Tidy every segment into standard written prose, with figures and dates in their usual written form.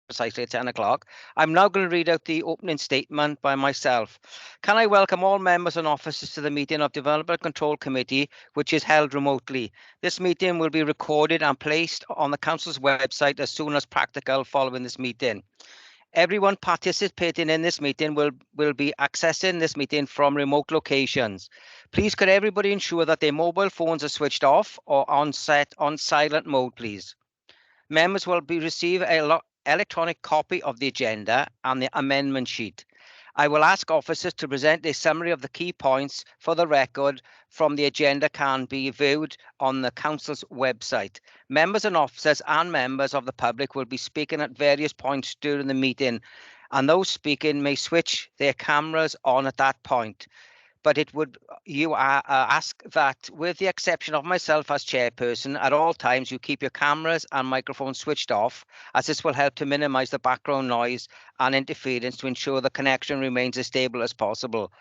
precisely at 10 o'clock. I'm now going to read out the opening statement by myself. Can I welcome all members and officers to the meeting of Development Control Committee, which is held remotely. This meeting will be recorded and placed on the Council's website as soon as practical following this meeting. Everyone participating in this meeting will be accessing this meeting from remote locations. Please could everybody ensure that their mobile phones are switched off or on silent mode, please. Members will receive an electronic copy of the agenda and the amendment sheet. I will ask officers to present a summary of the key points for the record from the agenda can be viewed on the Council's website. Members and officers and members of the public will be speaking at various points during the meeting, and those speaking may switch their cameras on at that point. But you ask that, with the exception of myself as chairperson, at all times you keep your cameras and microphones switched off, as this will help to minimize the background noise and interference to ensure the connection remains as stable as possible.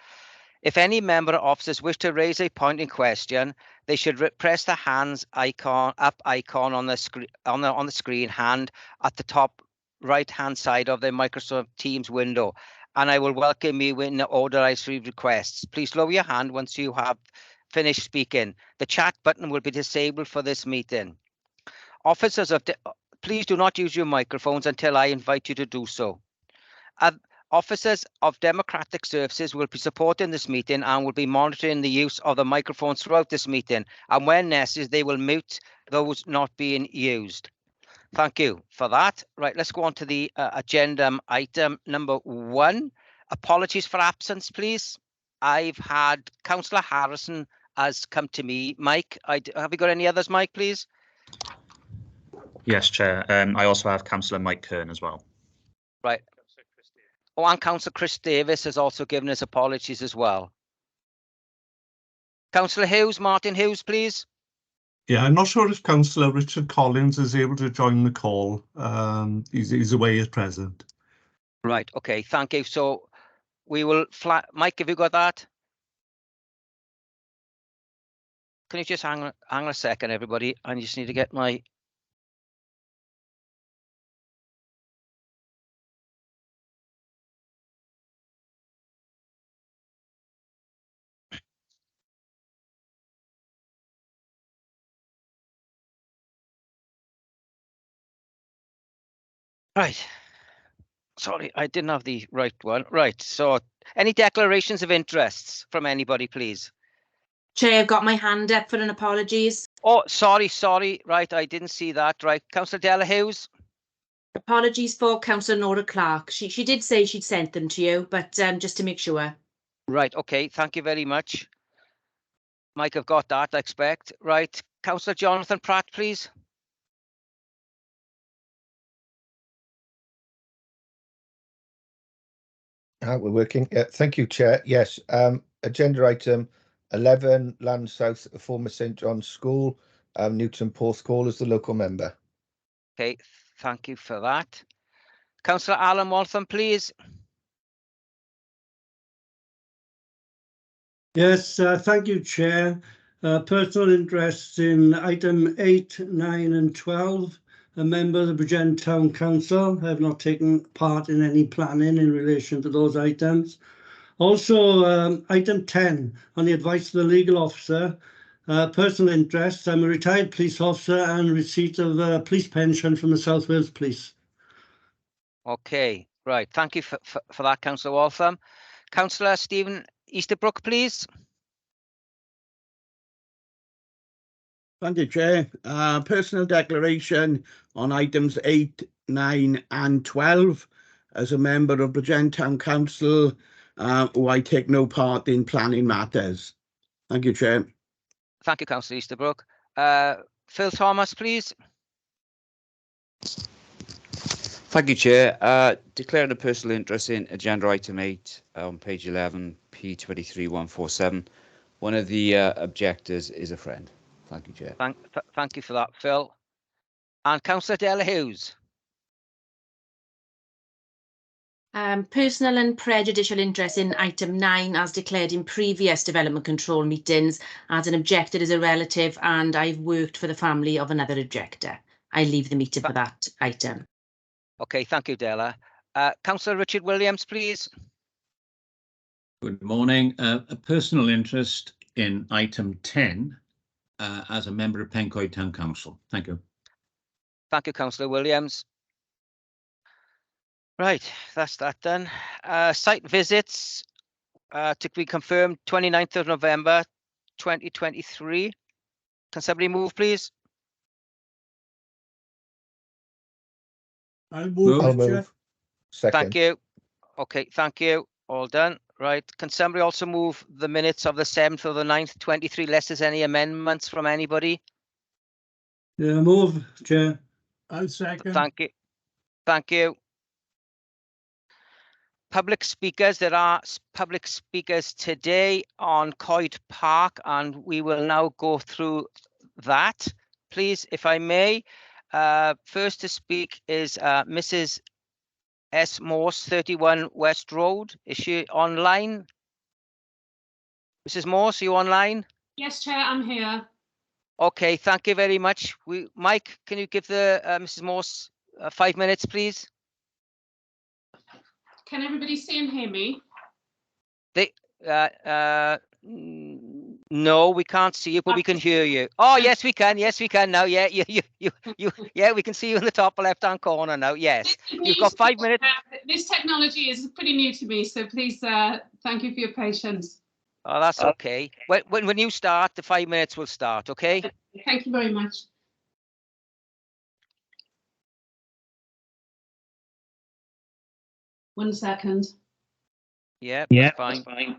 If any member or officers wish to raise a point in question, they should press the hands icon on the screen hand at the top right hand side of the Microsoft Teams window, and I will welcome you in the order I receive requests. Please lower your hand once you have finished speaking. The chat button will be disabled for this meeting. Officers please do not use your microphones until I invite you to do so. Officers of Democratic Services will be supporting this meeting and will be monitoring the use of the microphones throughout this meeting, and when necessary, they will mute those not being used. Thank you for that. Right, let's go on to the agenda item number 1. Apologies for absence, please. I've had Councillor Harrison has come to me. Mike, have you got any others, Mike, please? Yes, Chair. I also have Councillor Mike Kern as well. Right. Oh, and Councillor Chris Davis has also given us apologies as well. Councillor Hughes, Martin Hughes, please. Yeah, I'm not sure if Councillor Richard Collins is able to join the call. He's away at present. Right, okay, thank you. So we will Mike, have you got that? Can you just hang a second, everybody? I just need to get my... Right. Sorry, I didn't have the right one. Right, so any declarations of interests from anybody, please? Chair, I've got my hand up for an apologies. Oh, sorry. Right, I didn't see that. Right, Councillor Della Hughes. Apologies for Councillor Nora Clark. She did say she'd sent them to you, but just to make sure. Right, okay, thank you very much. Mike, I've got that, I expect. Right, Councillor Jonathan Pratt, please. We're working. Thank you, Chair. Yes, agenda item 11, Land South, former St John's School, Newton Porthcawl as the local member. Okay, thank you for that. Councillor Alan Waltham, please. Yes, thank you, Chair. Personal interests in item 8, 9 and 12. A member of the Bridgend Town Council. I have not taken part in any planning in relation to those items. Also, item 10, on the advice of the legal officer. Personal interests. I'm a retired police officer and receipt of a police pension from the South Wales Police. Okay, right. Thank you for that, Councillor Waltham. Councillor Stephen Easterbrook, please. Thank you, Chair. Personal declaration on items 8, 9 and 12. As a member of Bridgend Town Council, who I take no part in planning matters. Thank you, Chair. Thank you, Councillor Easterbrook. Phil Thomas, please. Thank you, Chair. Declaring a personal interest in agenda item 8 on page 11, P23147. One of the objectors is a friend. Thank you, Chair. Thank you for that, Phil. And Councillor Della Hughes. Personal and prejudicial interest in item 9 as declared in previous development control meetings, as an objector is a relative and I've worked for the family of another objector. I leave the meeting for that item. Okay, thank you, Della. Councillor Richard Williams, please. Good morning. A personal interest in item 10 as a member of Pencoed Town Council. Thank you. Thank you, Councillor Williams. Right, that's that done. Site visits to be confirmed 29th of November 2023. Can somebody move, please? I'll Move. I'll move, Chair. move. Second. Thank you. Okay, thank you. All done. Right. Can somebody also move the minutes of the 7th or the 9th, 23, unless there's any amendments from anybody? Yeah, move, Chair. I'll second. Thank you. Thank you. Public speakers. There are public speakers today on Coed Park, and we will now go through that. Please, if I may. First to speak is Mrs. S. Morse, 31 West Road. Is she online? Mrs. Morse, are you online? Yes, Chair, I'm here. Okay, thank you very much. Mike, can you give the Mrs. Morse 5 minutes, please? Can everybody see and hear me? No, we can't see you, but we can hear you. Oh, yes, we can. Yes, we can now. Yeah, yeah, we can see you in the top left-hand corner now. Yes, you've got 5 minutes. This technology is pretty new to me, so please, thank you for your patience. Oh, that's okay. When you start, the 5 minutes will start. Okay. Thank you very much. One second. Yeah, that's fine.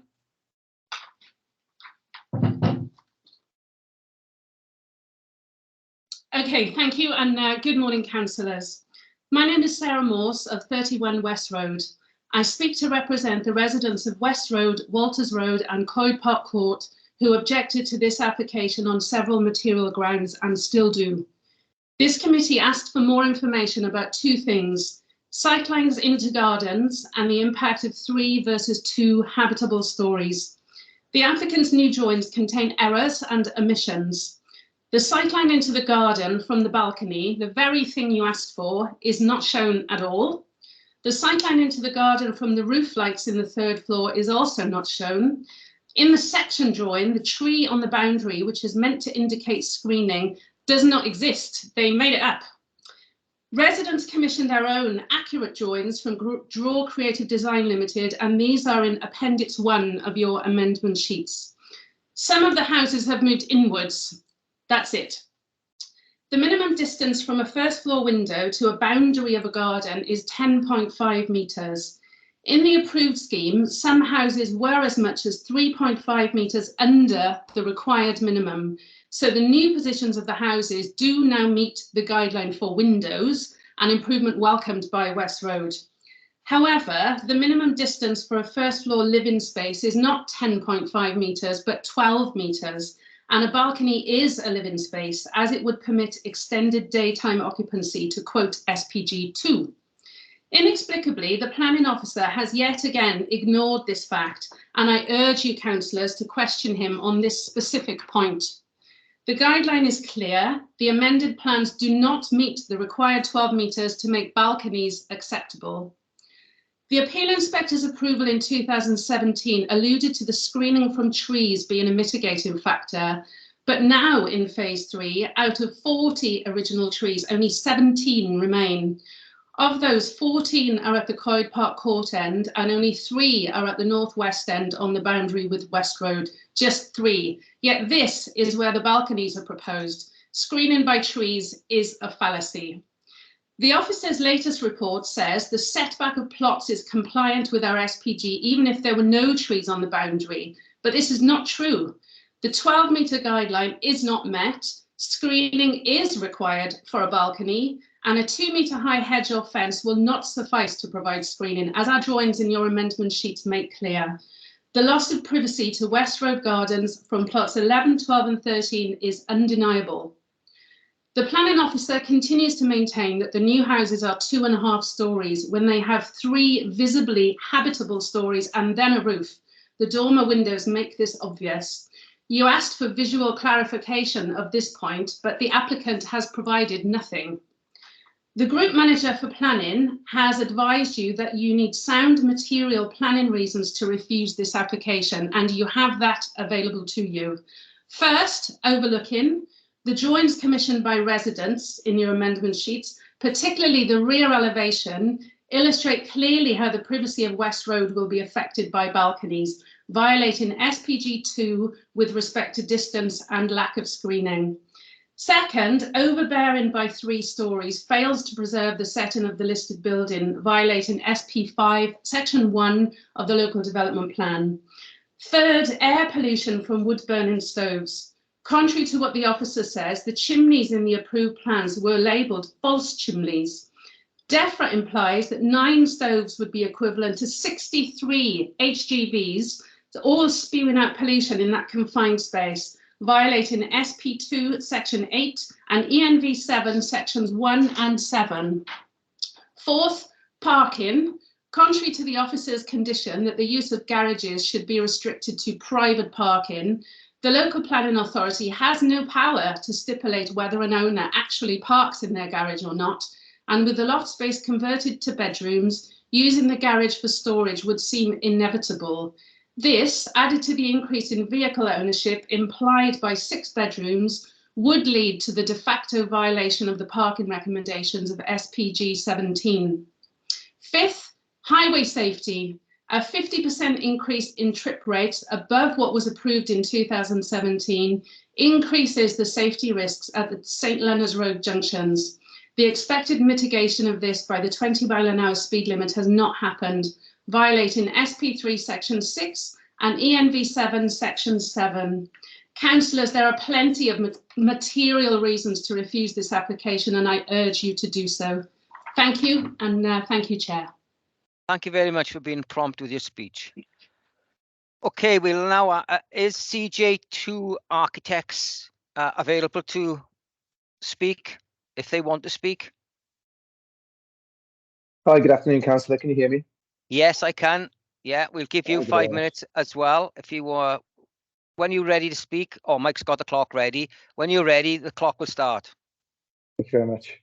Okay, thank you, and good morning, councillors. My name is Sarah Morse of 31 West Road. I speak to represent the residents of West Road, Walters Road and Coed Park Court who objected to this application on several material grounds and still do. This committee asked for more information about two things: sightlines into gardens and the impact of 3 versus 2 habitable stories. The applicant's new drawings contain errors and omissions. The sightline into the garden from the balcony, the very thing you asked for, is not shown at all. The sightline into the garden from the roof lights in the 3rd floor is also not shown. In the section drawing, the tree on the boundary, which is meant to indicate screening, does not exist. They made it up. Residents commissioned their own accurate drawings from Draw Creative Design Limited, and these are in Appendix 1 of your amendment sheets. Some of the houses have moved inwards. That's it. The minimum distance from a 1st floor window to a boundary of a garden is 10.5 metres. In the approved scheme, some houses were as much as 3.5 metres under the required minimum. So the new positions of the houses do now meet the guideline for windows, an improvement welcomed by West Road. However, the minimum distance for a 1st floor living space is not 10.5 metres, but 12 metres. And a balcony is a living space, as it would permit extended daytime occupancy, to quote SPG 2. Inexplicably, the planning officer has yet again ignored this fact, and I urge you councillors to question him on this specific point. The guideline is clear. The amended plans do not meet the required 12 metres to make balconies acceptable. The appeal inspector's approval in 2017 alluded to the screening from trees being a mitigating factor, but now in phase 3, out of 40 original trees, only 17 remain. Of those, 14 are at the Coed Park Court end and only 3 are at the northwest end on the boundary with West Road, just 3. Yet this is where the balconies are proposed. Screening by trees is a fallacy. The officer's latest report says the setback of plots is compliant with our SPG, even if there were no trees on the boundary. But this is not true. The 12-metre guideline is not met. Screening is required for a balcony, and a 2-metre high hedge or fence will not suffice to provide screening, as our drawings in your amendment sheets make clear. The loss of privacy to West Road Gardens from plots 11, 12 and 13 is undeniable. The planning officer continues to maintain that the new houses are 2.5 stories when they have 3 visibly habitable stories and then a roof. The dormer windows make this obvious. You asked for visual clarification of this point, but the applicant has provided nothing. The Group Manager for Planning has advised you that you need sound material planning reasons to refuse this application, and you have that available to you. First, overlooking the drawings commissioned by residents in your amendment sheets, particularly the rear elevation, illustrate clearly how the privacy of West Road will be affected by balconies, violating SPG 2 with respect to distance and lack of screening. Second, overbearing by 3 stories fails to preserve the setting of the listed building, violating SP5, Section 1 of the Local Development Plan. Third, air pollution from wood-burning stoves. Contrary to what the officer says, the chimneys in the approved plans were labelled false chimneys. DEFRA implies that 9 stoves would be equivalent to 63 HGVs, all spewing out pollution in that confined space, violating SP2 Section 8 and ENV7 Sections 1 and 7. Fourth, parking. Contrary to the officer's condition that the use of garages should be restricted to private parking, the local planning authority has no power to stipulate whether an owner actually parks in their garage or not, and with the loft space converted to bedrooms, using the garage for storage would seem inevitable. This, added to the increase in vehicle ownership implied by 6 bedrooms, would lead to the de facto violation of the parking recommendations of SPG 17. Fifth, highway safety. A 50% increase in trip rates above what was approved in 2017 increases the safety risks at the St. Leonard's Road junctions. The expected mitigation of this by the 20-mile-an-hour speed limit has not happened, violating SP3 Section 6 and ENV7 Section 7. Councillors, there are plenty of material reasons to refuse this application, and I urge you to do so. Thank you, and thank you, Chair. Thank you very much for being prompt with your speech. Okay, we'll now, is CJ2 Architects available to speak if they want to speak? Hi, good afternoon, Councillor. Can you hear me? Yes, I can. Yeah, we'll give you Thank you 5 very much. minutes as well. If you when you're ready to speak, oh, Mike's got the clock ready. When you're ready, the clock will start. Thank you very much.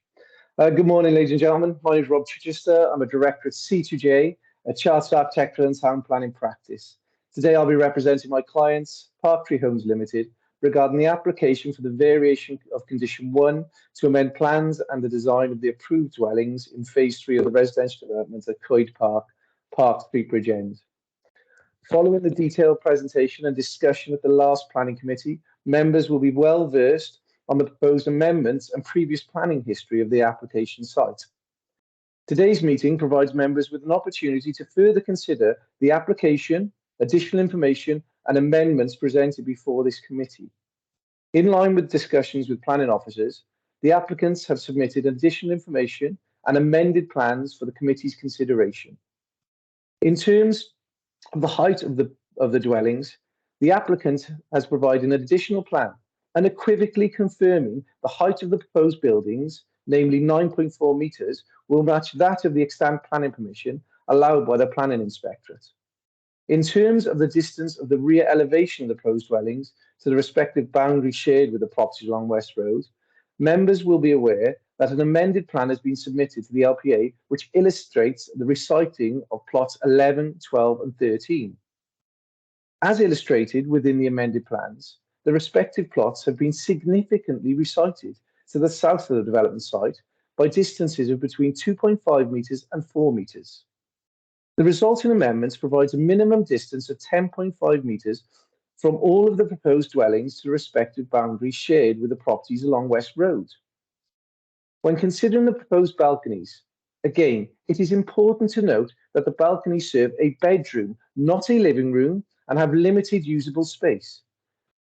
Good morning, ladies and gentlemen. My name is Rob Chichester. I'm a director at C2J, a chartered architectural and town planning practice. Today, I'll be representing my clients, Park Tree Homes Limited, regarding the application for the variation of Condition 1 to amend plans and the design of the approved dwellings in Phase 3 of the residential development at Coed Park, Park Street Bridge End. Following the detailed presentation and discussion at the last planning committee, members will be well versed on the proposed amendments and previous planning history of the application site. Today's meeting provides members with an opportunity to further consider the application, additional information and amendments presented before this committee. In line with discussions with planning officers, the applicants have submitted additional information and amended plans for the committee's consideration. In terms of the height of the dwellings, the applicant has provided an additional plan, unequivocally confirming the height of the proposed buildings, namely 9.4 metres, will match that of the extant planning permission allowed by the planning inspectorate. In terms of the distance of the rear elevation of the proposed dwellings to the respective boundary shared with the properties along West Road, members will be aware that an amended plan has been submitted to the LPA which illustrates the reciting of plots 11, 12 and 13. As illustrated within the amended plans, the respective plots have been significantly recited to the south of the development site by distances of between 2.5 metres and 4 metres. The resulting amendments provides a minimum distance of 10.5 metres from all of the proposed dwellings to the respective boundaries shared with the properties along West Road. When considering the proposed balconies, again, it is important to note that the balconies serve a bedroom, not a living room, and have limited usable space.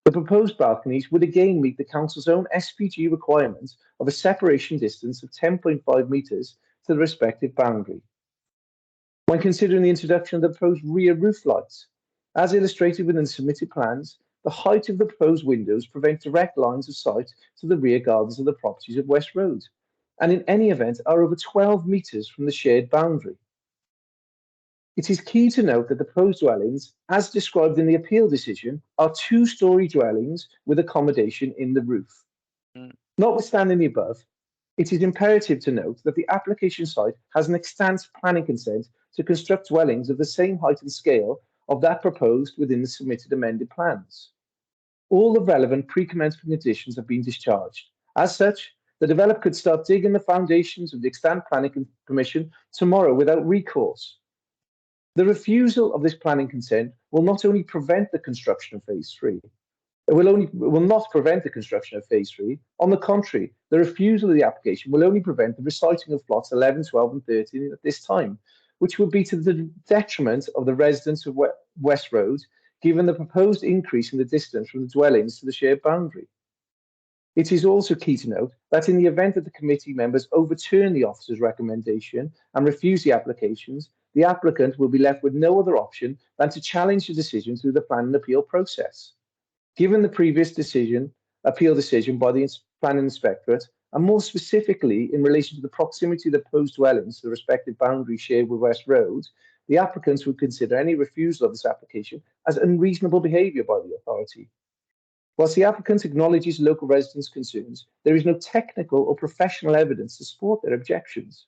The proposed balconies would again meet the Council's own SPG requirements of a separation distance of 10.5 metres to the respective boundary. When considering the introduction of the proposed rear roof lights, as illustrated within the submitted plans, the height of the proposed windows prevent direct lines of sight to the rear gardens of the properties of West Road, and in any event are over 12 metres from the shared boundary. It is key to note that the proposed dwellings, as described in the appeal decision, are 2-storey dwellings with accommodation in the roof. Notwithstanding the above, It is imperative to note that the application site has an extant planning consent to construct dwellings of the same height and scale of that proposed within the submitted amended plans. All the relevant pre-commencement conditions have been discharged. As such, the developer could start digging the foundations of the extant planning permission tomorrow without recourse. The refusal of this planning consent will not only prevent the construction of phase 3, it will not prevent the construction of phase 3. On the contrary, the refusal of the application will only prevent the reciting of plots 11, 12 and 13 at this time, which would be to the detriment of the residents of West Road, given the proposed increase in the distance from the dwellings to the shared boundary. It is also key to note that in the event that the committee members overturn the officer's recommendation and refuse the applications, the applicant will be left with no other option than to challenge the decision through the plan and appeal process. Given the previous appeal decision by the planning inspectorate, and more specifically in relation to the proximity of the proposed dwellings to the respective boundary shared with West Road, the applicants would consider any refusal of this application as unreasonable behaviour by the authority. Whilst the applicant acknowledges local residents' concerns, there is no technical or professional evidence to support their objections.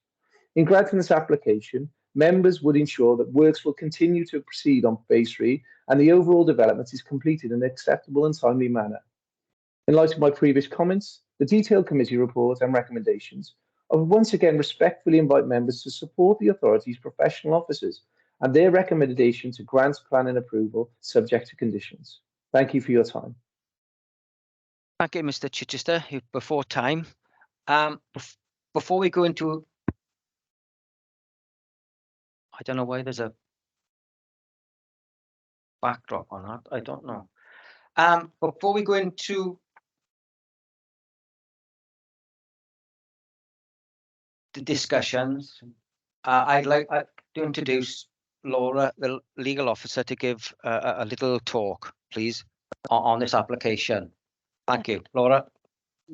In granting this application, members would ensure that works will continue to proceed on phase 3 and the overall development is completed in an acceptable and timely manner. In light of my previous comments, the detailed committee report and recommendations, I would once again respectfully invite members to support the authority's professional officers and their recommendation to grant planning approval subject to conditions. Thank you for your time. Thank you, Mr. Chichester. You're before time. Before we go into, I don't know why there's a backdrop on that. I don't know. Before we go into the discussions, I'd like to introduce Laura, the legal officer, to give a little talk, please, on this application. Thank you, Laura.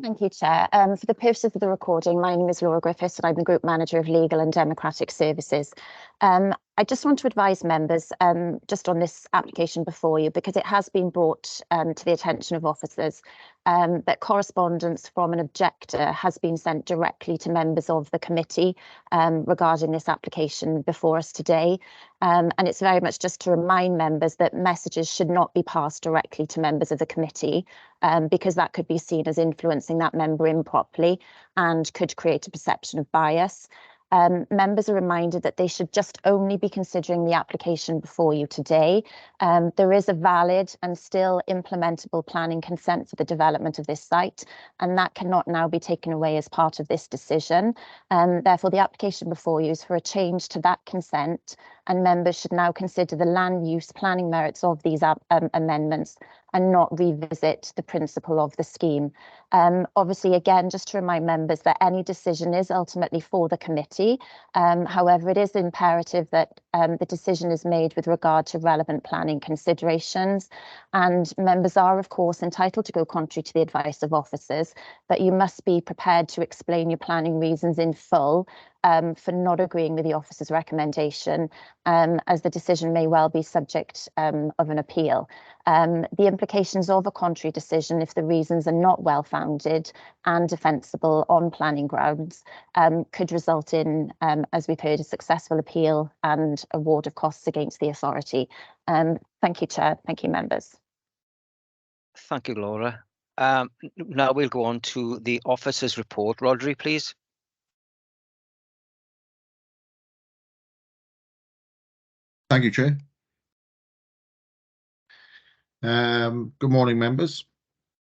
Thank you, Chair. For the purposes of the recording, my name is Laura Griffiths and I'm the Group Manager of Legal and Democratic Services. I just want to advise members just on this application before you, because it has been brought to the attention of officers that correspondence from an objector has been sent directly to members of the committee regarding this application before us today. And it's very much just to remind members that messages should not be passed directly to members of the committee because that could be seen as influencing that member improperly and could create a perception of bias. Members are reminded that they should just only be considering the application before you today. There is a valid and still implementable planning consent for the development of this site, and that cannot now be taken away as part of this decision. Therefore, the application before you is for a change to that consent, and members should now consider the land use planning merits of these amendments and not revisit the principle of the scheme. Obviously, again, just to remind members that any decision is ultimately for the committee. However, it is imperative that the decision is made with regard to relevant planning considerations. And members are, of course, entitled to go contrary to the advice of officers, but you must be prepared to explain your planning reasons in full for not agreeing with the officer's recommendation, as the decision may well be subject of an appeal. The implications of a contrary decision, if the reasons are not well founded and defensible on planning grounds, could result in, as we've heard, a successful appeal and award of costs against the authority. Thank you, Chair. Thank you, members. Thank you, Laura. Now we'll go on to the officer's report. Rodri, please. Thank you, Chair. Good morning, members.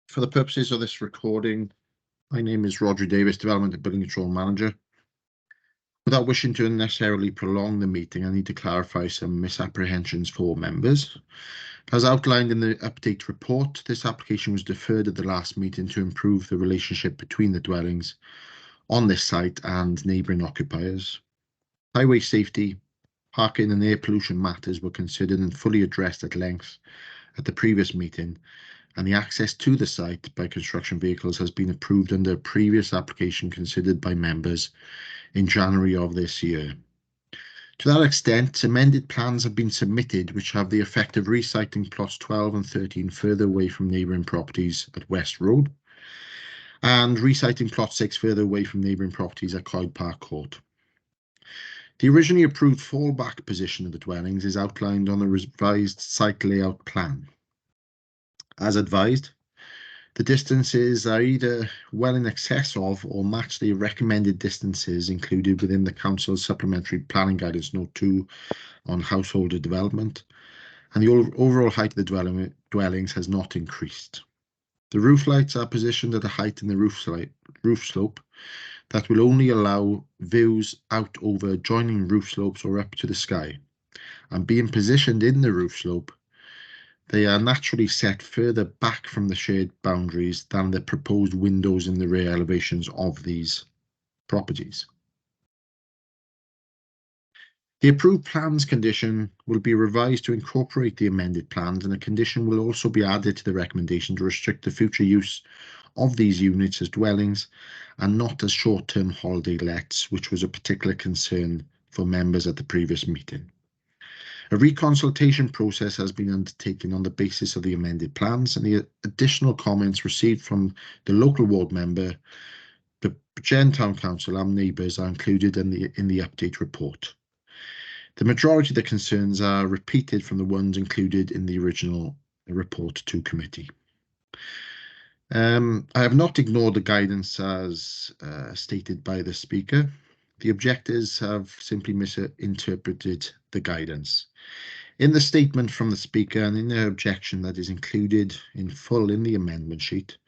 For the purposes of this recording, my name is Rodri Davis, Development and Building Control Manager. Without wishing to unnecessarily prolong the meeting, I need to clarify some misapprehensions for members. As outlined in the update report, this application was deferred at the last meeting to improve the relationship between the dwellings on this site and neighbouring occupiers. Highway safety, parking and air pollution matters were considered and fully addressed at length at the previous meeting, and the access to the site by construction vehicles has been approved under a previous application considered by members in January of this year. To that extent, amended plans have been submitted which have the effect of resiting plots 12 and 13 further away from neighbouring properties at West Road. and resiting plot 6 further away from neighbouring properties at Coed Park Court. The originally approved fallback position of the dwellings is outlined on the revised site layout plan. As advised, the distances are either well in excess of or match the recommended distances included within the Council's Supplementary Planning Guidance Note 2 on householder development, and the overall height of the dwellings has not increased. The roof lights are positioned at a height in the roof slope that will only allow views out over adjoining roof slopes or up to the sky, and being positioned in the roof slope, they are naturally set further back from the shared boundaries than the proposed windows in the rear elevations of these properties. The approved plans condition will be revised to incorporate the amended plans, and a condition will also be added to the recommendation to restrict the future use of these units as dwellings and not as short-term holiday lets, which was a particular concern for members at the previous meeting. A reconsultation process has been undertaken on the basis of the amended plans, and the additional comments received from the local ward member, the Bridgend Town Council and neighbours are included in the update report. The majority of the concerns are repeated from the ones included in the original report to committee. I have not ignored the guidance as stated by the speaker. The objectors have simply misinterpreted the guidance. In the statement from the speaker and in their objection that is included in full in the amendment sheet,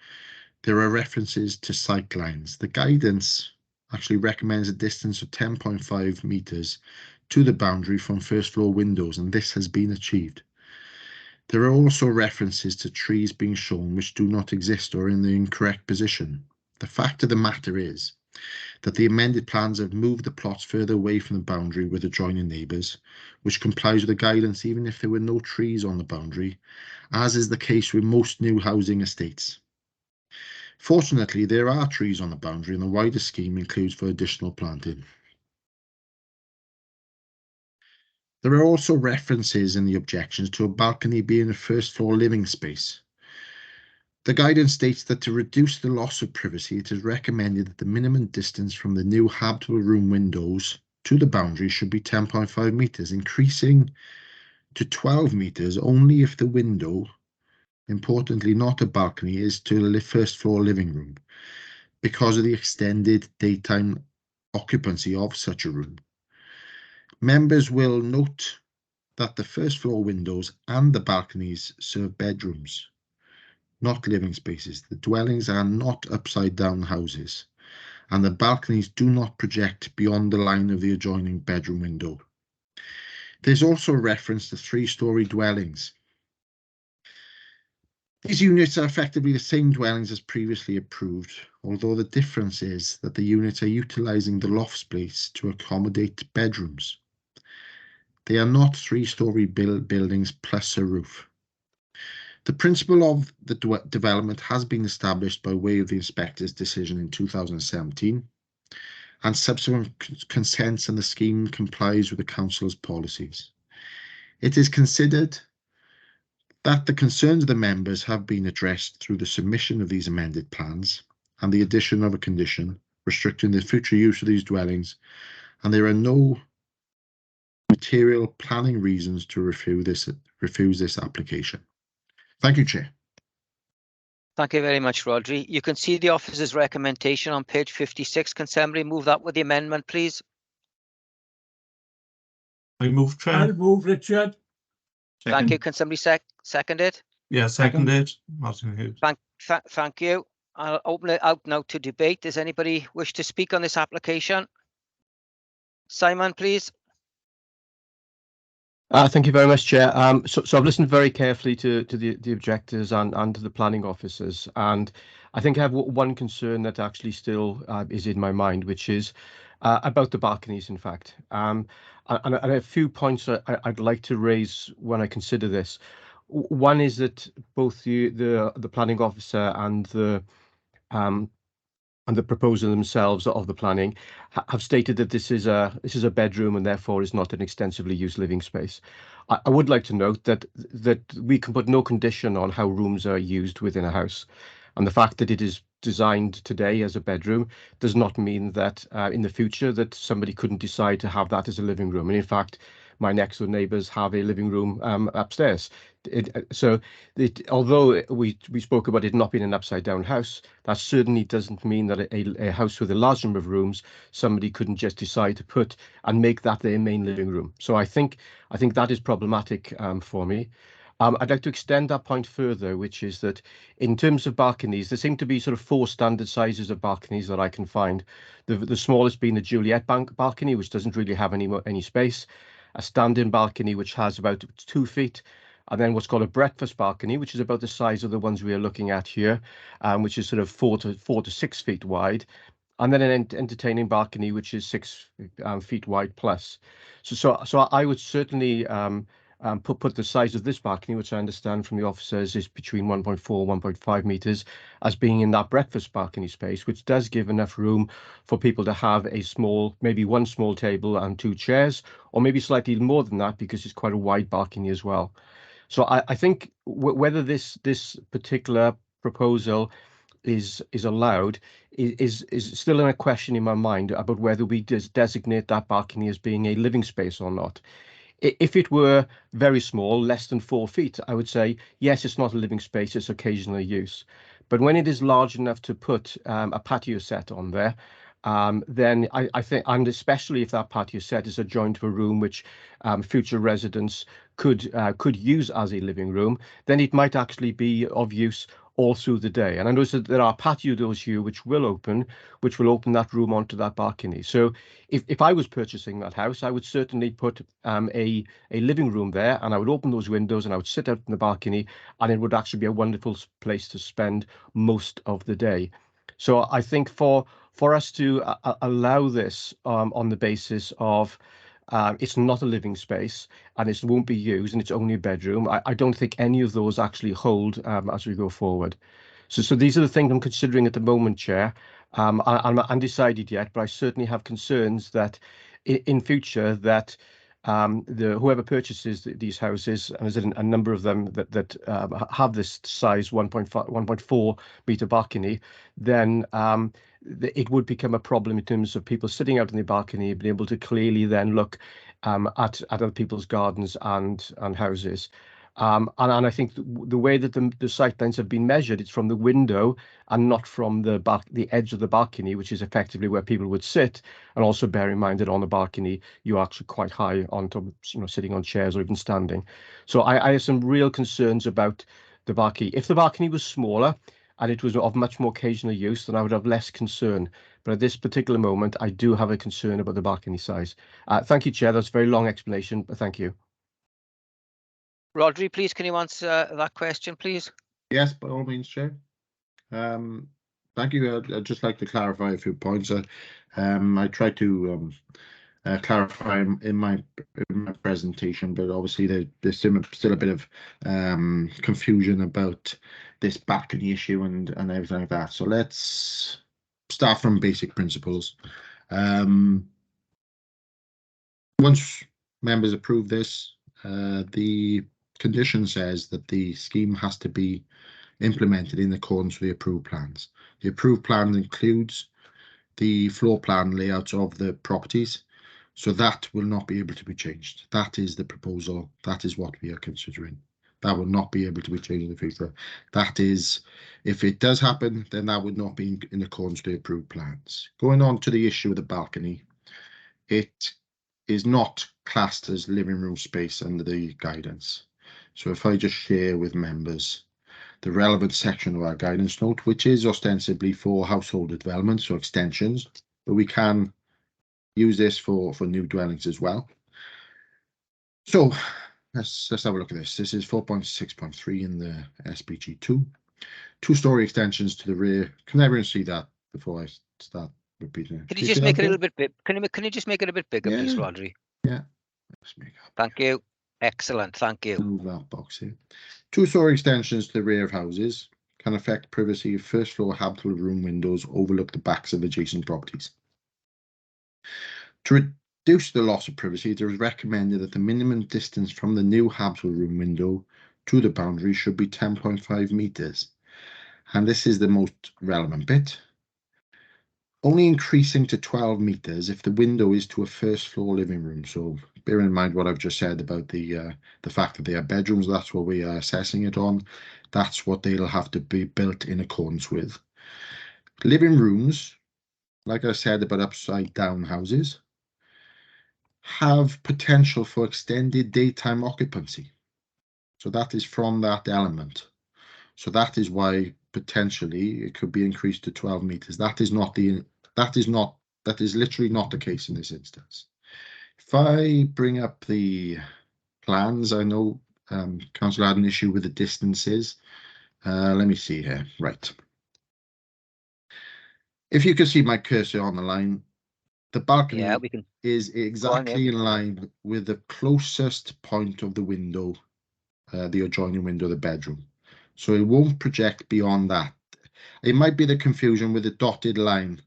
there are references to sight lines. The guidance actually recommends a distance of 10.5 metres to the boundary from first floor windows, and this has been achieved. There are also references to trees being shown which do not exist or are in the incorrect position. The fact of the matter is that the amended plans have moved the plots further away from the boundary with adjoining neighbours, which complies with the guidance even if there were no trees on the boundary, as is the case with most new housing estates. Fortunately, there are trees on the boundary, and the wider scheme includes for additional planting. There are also references in the objections to a balcony being a first floor living space. The guidance states that to reduce the loss of privacy, it is recommended that the minimum distance from the new habitable room windows to the boundary should be 10.5 metres, increasing to 12 metres only if the window, importantly not a balcony, is to the first floor living room, because of the extended daytime occupancy of such a room. Members will note that the first floor windows and the balconies serve bedrooms, not living spaces. The dwellings are not upside down houses, and the balconies do not project beyond the line of the adjoining bedroom window. There's also a reference to 3-storey dwellings. These units are effectively the same dwellings as previously approved, although the difference is that the units are utilising the loft space to accommodate bedrooms. They are not 3-storey buildings plus a roof. The principle of the development has been established by way of the inspector's decision in 2017, and subsequent consents, and the scheme complies with the council's policies. It is considered that the concerns of the members have been addressed through the submission of these amended plans and the addition of a condition restricting the future use of these dwellings, and there are no material planning reasons to refuse this application. Thank you, Chair. Thank you very much, Rodri. You can see the officer's recommendation on page 56. Can somebody move that with the amendment, please? I move, Chair. I'll move, Richard. Thank you. Can somebody second it? Yeah, seconded. Martin Hughes. Thank you. I'll open it out now to debate. Does anybody wish to speak on this application? Simon, please. Thank you very much, Chair. So I've listened very carefully to the objectors and to the planning officers, and I think I have one concern that actually still is in my mind, which is about the balconies, in fact. And a few points I'd like to raise when I consider this. One is that both the planning officer and the proposer themselves of the planning have stated that this is a bedroom and therefore is not an extensively used living space. I would like to note that we can put no condition on how rooms are used within a house. And the fact that it is designed today as a bedroom does not mean that in the future that somebody couldn't decide to have that as a living room. And in fact, my next door neighbours have a living room upstairs. Although we spoke about it not being an upside down house, that certainly doesn't mean that a house with a large number of rooms, somebody couldn't just decide to put and make that their main living room. So I think that is problematic for me. I'd like to extend that point further, which is that in terms of balconies, there seem to be sort of 4 standard sizes of balconies that I can find. The smallest being the Juliet balcony, which doesn't really have any space, a standing balcony, which has about 2 feet, and then what's called a breakfast balcony, which is about the size of the ones we are looking at here, which is sort of 4 to 6 feet wide, and then an entertaining balcony, which is 6 feet wide plus. So I would certainly put the size of this balcony, which I understand from the officers is between 1.4, 1.5 meters, as being in that breakfast balcony space, which does give enough room for people to have a small, maybe 1 small table and 2 chairs, or maybe slightly more than that, because it's quite a wide balcony as well. So I think whether this particular proposal is allowed is still in a question in my mind about whether we designate that balcony as being a living space or not. If it were very small, less than 4 feet, I would say, yes, it's not a living space, it's occasional use. But when it is large enough to put a patio set on there, then I think, and especially if that patio set is adjoined to a room which future residents could use as a living room, then it might actually be of use all through the day. And I notice that there are patio doors here which will open that room onto that balcony. So if I was purchasing that house, I would certainly put a living room there, and I would open those windows and I would sit out in the balcony, and it would actually be a wonderful place to spend most of the day. So I think for us to allow this on the basis of it's not a living space and it won't be used and it's only a bedroom, I don't think any of those actually hold as we go forward. So these are the things I'm considering at the moment, Chair. I'm undecided yet, but I certainly have concerns that in future that whoever purchases these houses, and there's a number of them that have this size 1.4 meter balcony, then it would become a problem in terms of people sitting out in the balcony, being able to clearly then look at other people's gardens and houses. And I think the way that the sight lines have been measured, it's from the window and not from the edge of the balcony, which is effectively where people would sit. And also bear in mind that on the balcony, you're actually quite high on top, sitting on chairs or even standing. So I have some real concerns about the balcony. If the balcony was smaller and it was of much more occasional use, then I would have less concern. But at this particular moment, I do have a concern about the balcony size. Thank you, Chair. That's a very long explanation, but thank you. Rodri, please, can you answer that question, please? Yes, by all means, Chair. Thank you. I'd just like to clarify a few points. I tried to clarify in my presentation, but obviously there's still a bit of confusion about this balcony issue and everything like that. So let's start from basic principles. Once members approve this, the condition says that the scheme has to be implemented in accordance with the approved plans. The approved plan includes the floor plan layouts of the properties, so that will not be able to be changed. That is the proposal. That is what we are considering. That will not be able to be changed in the future. That is, if it does happen, then that would not be in accordance with the approved plans. Going on to the issue of the balcony, it is not classed as living room space under the guidance. So if I just share with members the relevant section of our guidance note, which is ostensibly for household developments or extensions, but we can use this for new dwellings as well. So let's have a look at this. This is 4.6.3 in the SPG2. 2-story extensions to the rear. Can everyone see that before I start repeating it? Can you just make it a little bit big? Can you just make it a bit bigger, please, Rodri? Yeah. Thank you. Excellent. Thank you. Move that box here. 2-story extensions to the rear of houses can affect privacy if first floor habitable room windows overlook the backs of adjacent properties. To reduce the loss of privacy, it is recommended that the minimum distance from the new habitable room window to the boundary should be 10.5 meters. and this is the most relevant bit, only increasing to 12 meters if the window is to a first floor living room. So bear in mind what I've just said about the fact that they are bedrooms. That's what we are assessing it on. That's what they'll have to be built in accordance with. Living rooms, like I said about upside down houses, have potential for extended daytime occupancy. So that is from that element. So that is why potentially it could be increased to 12 meters. That is literally not the case in this instance. If I bring up the plans, I know Councillor had an issue with the distances. Let me see here. Right. If you can see my cursor on the line, the balcony is exactly in line with the closest point of the window, the adjoining window of the bedroom. So it won't project beyond that. It might be the confusion with the dotted line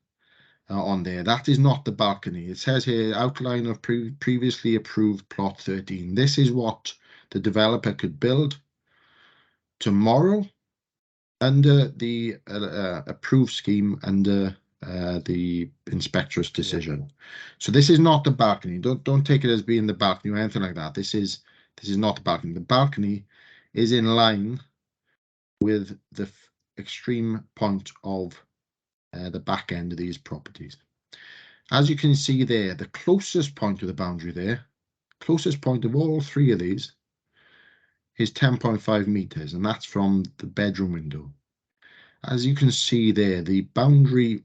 on there. That is not the balcony. It says here, outline of previously approved plot 13. This is what the developer could build tomorrow under the approved scheme under the inspector's decision. So this is not the balcony. Don't take it as being the balcony or anything like that. This is not the balcony. The balcony is in line with the extreme point of the back end of these properties. As you can see there, the closest point of the boundary there, closest point of all three of these, is 10.5 meters, and that's from the bedroom window. As you can see there, the boundary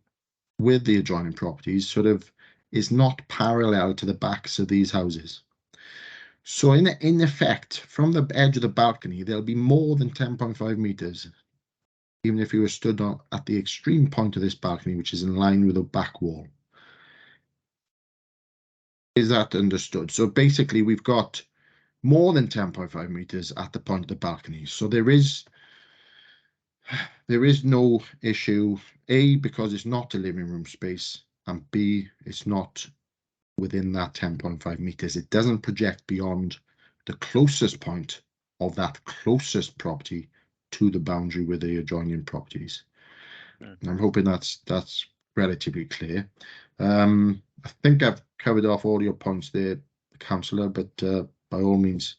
with the adjoining properties sort of is not parallel to the backs of these houses. So in effect, from the edge of the balcony, there'll be more than 10.5 meters, even if you were stood at the extreme point of this balcony, which is in line with the back wall. Is that understood? So basically, we've got more than 10.5 meters at the point of the balcony. So there is no issue, A, because it's not a living room space, and B, it's not within that 10.5 meters. It doesn't project beyond the closest point of that closest property to the boundary with the adjoining properties. And I'm hoping that's relatively clear. I think I've covered off all your points there, Councillor, but by all means,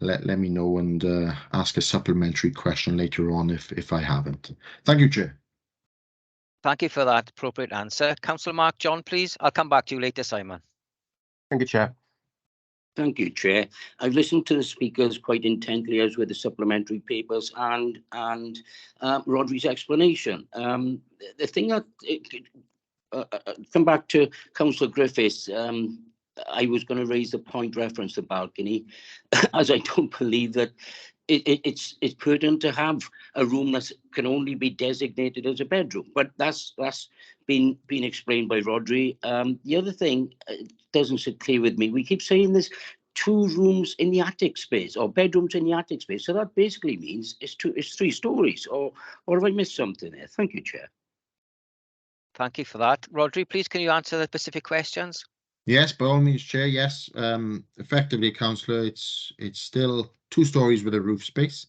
let me know and ask a supplementary question later on if I haven't. Thank you, Chair. Thank you for that appropriate answer. Councillor Mark John, please. I'll come back to you later, Simon. Thank you, Chair. Thank you, Chair. I've listened to the speakers quite intently, as with the supplementary papers and Rodri's explanation. The thing that come back to Councillor Griffiths, I was going to raise the point reference to balcony, as I don't believe that it's prudent to have a room that can only be designated as a bedroom. But that's been explained by Rodri. The other thing doesn't sit clear with me. We keep saying there's 2 rooms in the attic space or bedrooms in the attic space. So that basically means it's 3 stories. Or have I missed something there? Thank you, Chair. Thank you for that. Rodri, please, can you answer the specific questions? Yes, by all means, Chair. Yes, effectively, Councillor, it's still 2 stories with a roof space.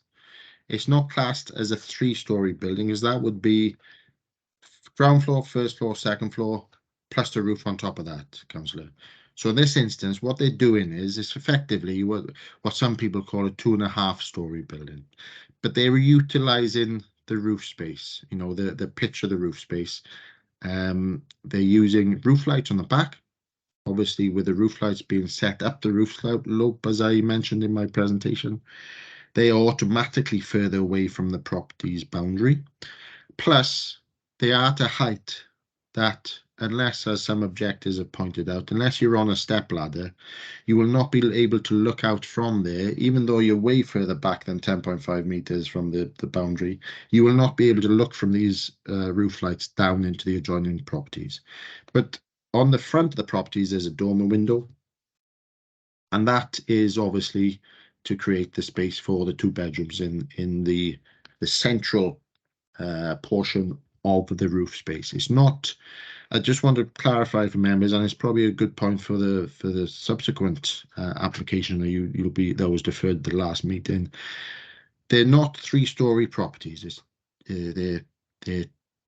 It's not classed as a 3-story building, as that would be ground floor, first floor, second floor, plus the roof on top of that, Councillor. So in this instance, what they're doing is effectively what some people call a 2.5-story building, but they're utilising the roof space. You know, the pitch of the roof space. They're using roof lights on the back. Obviously, with the roof lights being set up the roof slope, as I mentioned in my presentation, they are automatically further away from the property's boundary. Plus, they are at a height that, unless, as some objectors have pointed out, unless you're on a step ladder, you will not be able to look out from there, even though you're way further back than 10.5 meters from the boundary. You will not be able to look from these roof lights down into the adjoining properties. But on the front of the properties, there's a dormer window, and that is obviously to create the space for the 2 bedrooms in the central portion of the roof space. It's not. I just want to clarify for members, and it's probably a good point for the subsequent application that was deferred to the last meeting. They're not 3-story properties. they're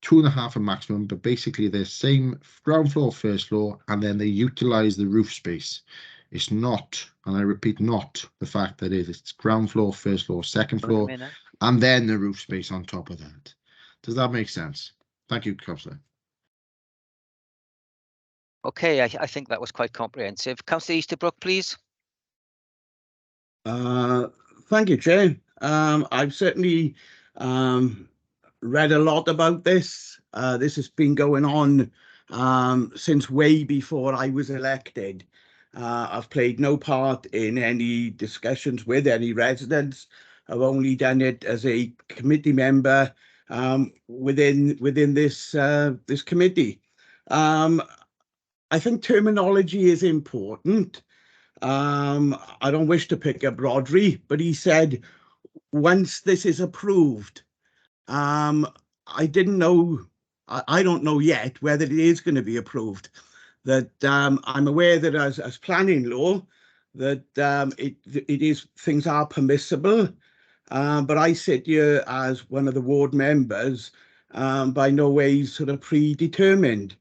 2.5 a maximum, but basically they're same ground floor, first floor, and then they utilize the roof space. It's not, and I repeat, not the fact that it's ground floor, first floor, second floor, and then the roof space on top of that. Does that make sense? Thank you, Councillor. Okay, I think that was quite comprehensive. Councillor Easterbrook, please. Thank you, Chair. I've certainly read a lot about this. This has been going on since way before I was elected. I've played no part in any discussions with any residents. I've only done it as a committee member within this this committee. I think terminology is important. I don't wish to pick up Rodri, but he said, once this is approved, I didn't know, I don't know yet whether it is going to be approved. That I'm aware that as planning law, that it is, things are permissible, but I sit here as one of the ward members, by no way sort of predetermined.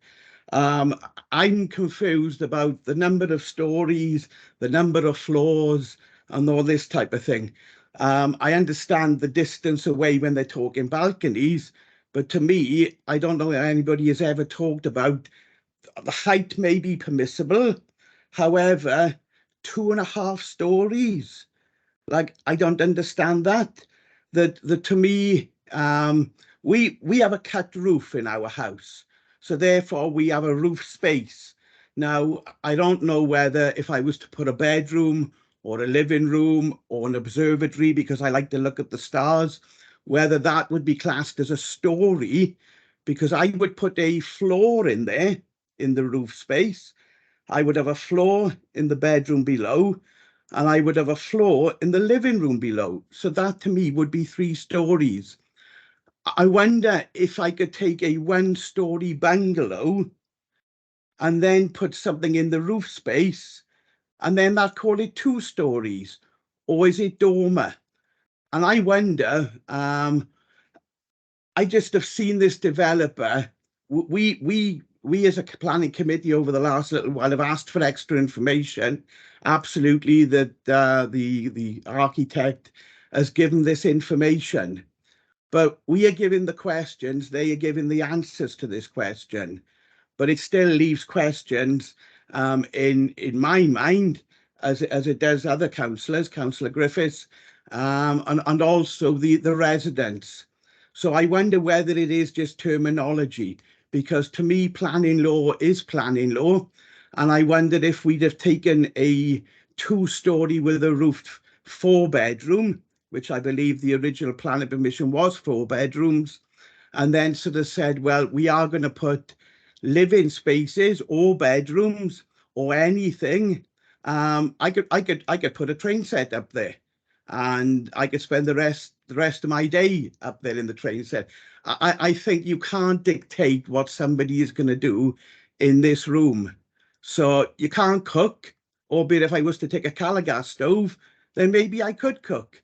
I'm confused about the number of stories, the number of floors, and all this type of thing. I understand the distance away when they're talking balconies, but to me, I don't know if anybody has ever talked about the height may be permissible. However, 2.5 stories, like, I don't understand that. That to me, we have a cut roof in our house. So therefore, we have a roof space. Now, I don't know whether if I was to put a bedroom or a living room or an observatory, because I like to look at the stars, whether that would be classed as a story, because I would put a floor in there in the roof space. I would have a floor in the bedroom below, and I would have a floor in the living room below. So that to me would be 3 stories. I wonder if I could take a 1-story bungalow and then put something in the roof space, and then that call it 2 stories, or is it dormer? And I wonder, I just have seen this developer. We as a planning committee over the last little while have asked for extra information. Absolutely, that the architect has given this information. But we are giving the questions, they are giving the answers to this question. But it still leaves questions in my mind, as it does other councillors, Councillor Griffiths, and also the residents. So I wonder whether it is just terminology, because to me, planning law is planning law. And I wondered if we'd have taken a 2-story with a roof 4-bedroom, which I believe the original planning permission was 4 bedrooms, and then sort of said, well, we are going to put living spaces or bedrooms or anything. I could put a train set up there, and I could spend the rest of my day up there in the train set. I think you can't dictate what somebody is going to do in this room. So you can't cook, albeit if I was to take a Calagas stove, then maybe I could cook.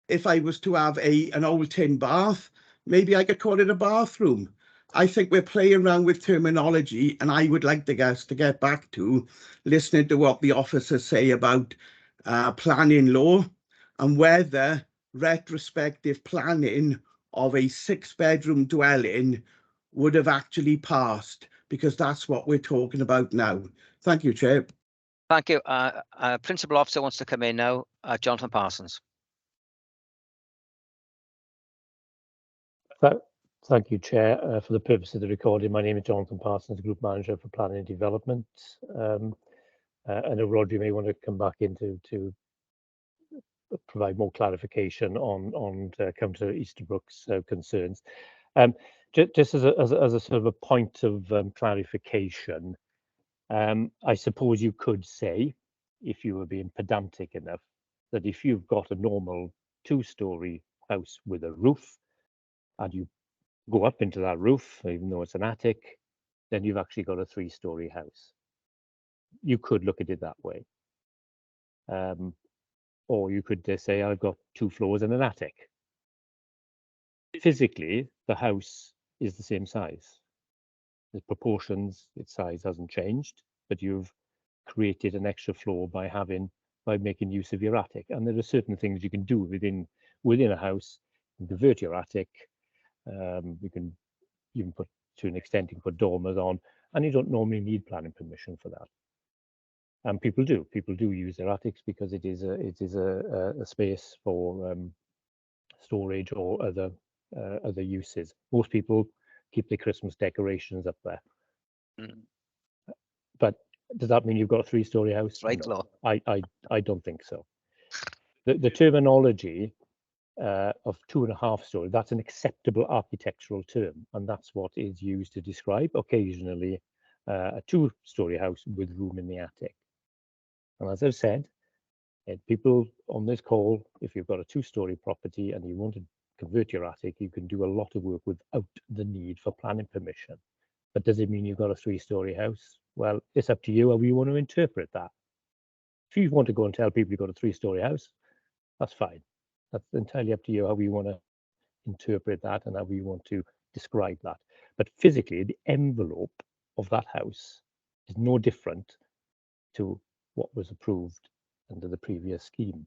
If I was to have an old tin bath, maybe I could call it a bathroom. I think we're playing around with terminology, and I would like us to get back to listening to what the officers say about planning law, and whether retrospective planning of a 6-bedroom dwelling would have actually passed, because that's what we're talking about now. Thank you, Chair. Thank you. Principal Officer wants to come in now. Jonathan Parsons. Thank you, Chair. For the purpose of the recording, my name is Jonathan Parsons, Group Manager for Planning and Development. I know Roger may want to come back in to provide more clarification on Councillor Easterbrook's concerns. Just as a sort of a point of clarification, I suppose you could say, if you were being pedantic enough, that if you've got a normal 2-story house with a roof, and you go up into that roof, even though it's an attic, then you've actually got a 3-story house. You could look at it that way. Or you could say, I've got 2 floors and an attic. physically, the house is the same size. The proportions, its size hasn't changed, but you've created an extra floor by making use of your attic. And there are certain things you can do within a house. You can convert your attic. You can even put, to an extent, you can put dormers on, and you don't normally need planning permission for that. And people do use their attics because it is a space for storage or other uses. Most people keep their Christmas decorations up there. But does that mean you've got a 3-story house? Right, No, Law. I don't think so. The terminology of 2.5 story, that's an acceptable architectural term, and that's what is used to describe occasionally a 2-story house with room in the attic. And as I've said, people on this call, if you've got a 2-story property and you want to convert your attic, you can do a lot of work without the need for planning permission. But does it mean you've got a 3-story house? Well, it's up to you how you want to interpret that. If you want to go and tell people you've got a 3-story house, that's fine. That's entirely up to you how you want to interpret that and how you want to describe that. But physically, the envelope of that house is no different to what was approved under the previous scheme.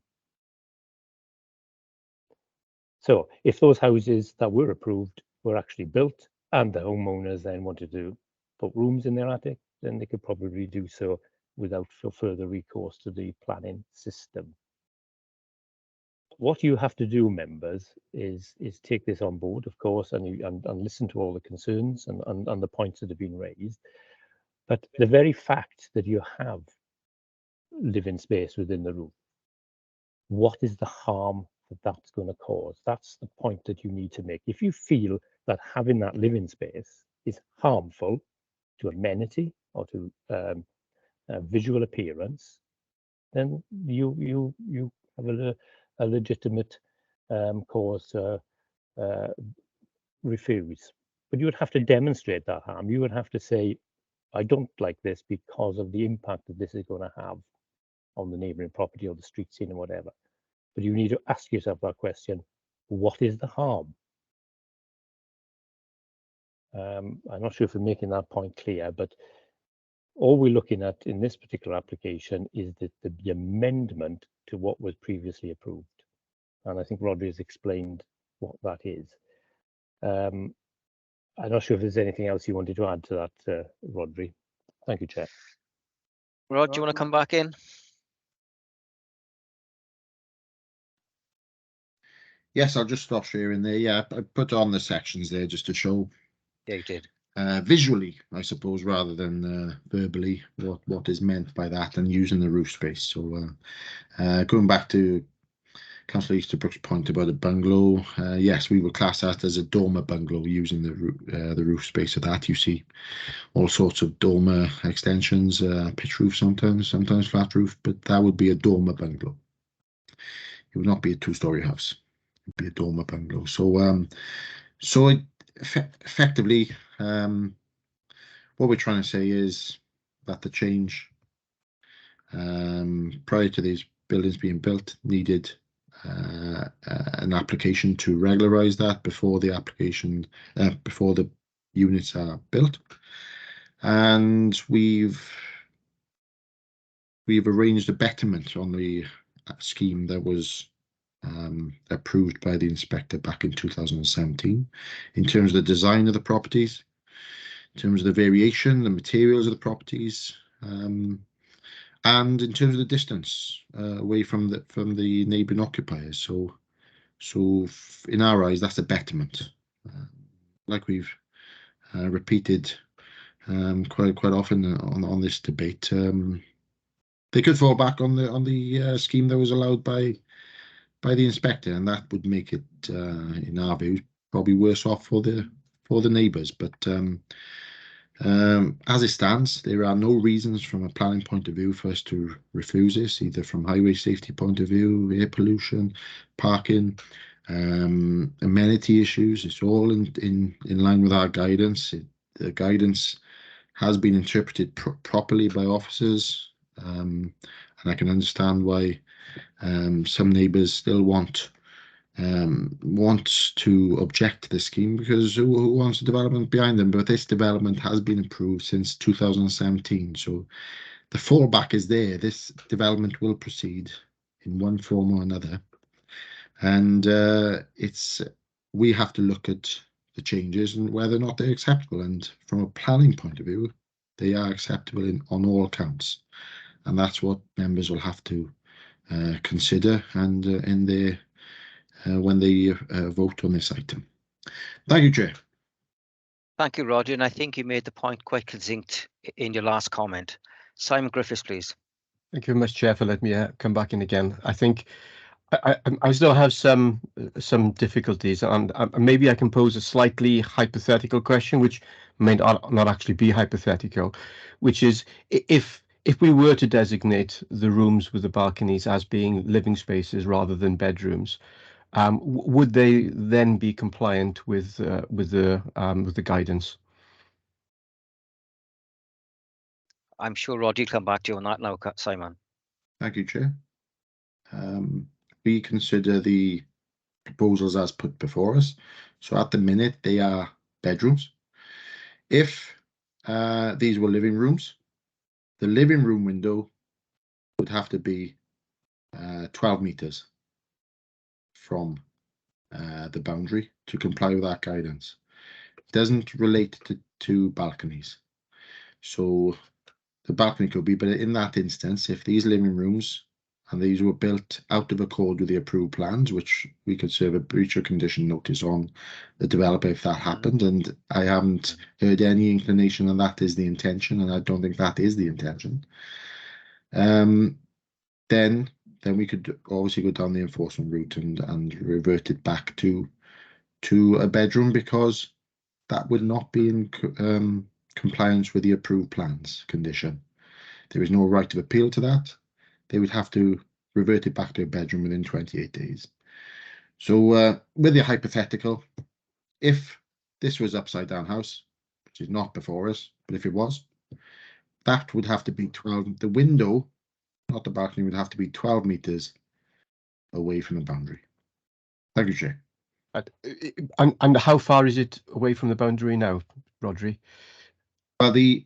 So if those houses that were approved were actually built and the homeowners then wanted to put rooms in their attic, then they could probably do so without further recourse to the planning system. What you have to do, members, is take this on board, of course, and listen to all the concerns and the points that have been raised. But the very fact that you have living space within the roof, what is the harm that that's going to cause? That's the point that you need to make. If you feel that having that living space is harmful to amenity or to visual appearance, then you have a legitimate cause to refuse. But you would have to demonstrate that harm. You would have to say, I don't like this because of the impact that this is going to have on the neighbouring property or the street scene or whatever. But you need to ask yourself that question, what is the harm? I'm not sure if we're making that point clear, but all we're looking at in this particular application is the amendment to what was previously approved. And I think Rodri has explained what that is. I'm not sure if there's anything else you wanted to add to that, Rodri. Thank you, Chair. Rod, do you want to come back in? Yes, I'll just stop sharing there. Yeah, I put on the sections there just to show. Yeah, you did. Visually, I suppose, rather than verbally, what is meant by that and using the roof space. So going back to Councillor Easterbrook's point about a bungalow, yes, we will class that as a dormer bungalow using the roof space of that. You see all sorts of dormer extensions, pitch roof sometimes flat roof, but that would be a dormer bungalow. It would not be a 2-story house. It would be a dormer bungalow. So it effectively, what we're trying to say is that the change prior to these buildings being built needed an application to regularize that before the application, before the units are built, and we've arranged a betterment on the scheme that was approved by the inspector back in 2017 in terms of the design of the properties, in terms of the variation, the materials of the properties, and in terms of the distance away from the neighbouring occupiers. So in our eyes, that's a betterment, like we've repeated quite often on this debate. They could fall back on the scheme that was allowed by the inspector, and that would make it, in our view, probably worse off for the neighbours. But as it stands, there are no reasons from a planning point of view for us to refuse this, either from highway safety point of view, air pollution, parking, amenity issues. It's all in line with our guidance. The guidance has been interpreted properly by officers, and I can understand why some neighbours still want wants to object to this scheme because who wants the development behind them? But this development has been approved since 2017, so the fallback is there. This development will proceed in one form or another, and we have to look at the changes and whether or not they're acceptable. And from a planning point of view, they are acceptable on all counts, and that's what members will have to consider and in their when they vote on this item. Thank you, Chair. Thank you, Roger, and I think you made the point quite succinct in your last comment. Simon Griffiths, please. Thank you very much, Chair, for letting me come back in again. I think I still have some difficulties, and maybe I can pose a slightly hypothetical question, which may not actually be hypothetical, which is if we were to designate the rooms with the balconies as being living spaces rather than bedrooms, would they then be compliant with the guidance? I'm sure Roger will come back to you on that now, Simon. Thank you, Chair. We consider the proposals as put before us. So at the minute, they are bedrooms. If these were living rooms, the living room window would have to be 12 meters from the boundary to comply with that guidance. It doesn't relate to balconies. So the balcony could be, but in that instance, if these living rooms and these were built out of accord with the approved plans, which we could serve a breach of condition notice on the developer if that happened, and I haven't heard any inclination that that is the intention, and I don't think that is the intention, then we could obviously go down the enforcement route and revert it back to a bedroom, because that would not be in compliance with the approved plans condition. There is no right of appeal to that. They would have to revert it back to a bedroom within 28 days. So with the hypothetical, if this was upside down house, which is not before us, but if it was, that would have to be 12, the window, not the balcony, would have to be 12 meters away from the boundary. Thank you, Chair. And how far is it away from the boundary now, Rodri? Well, the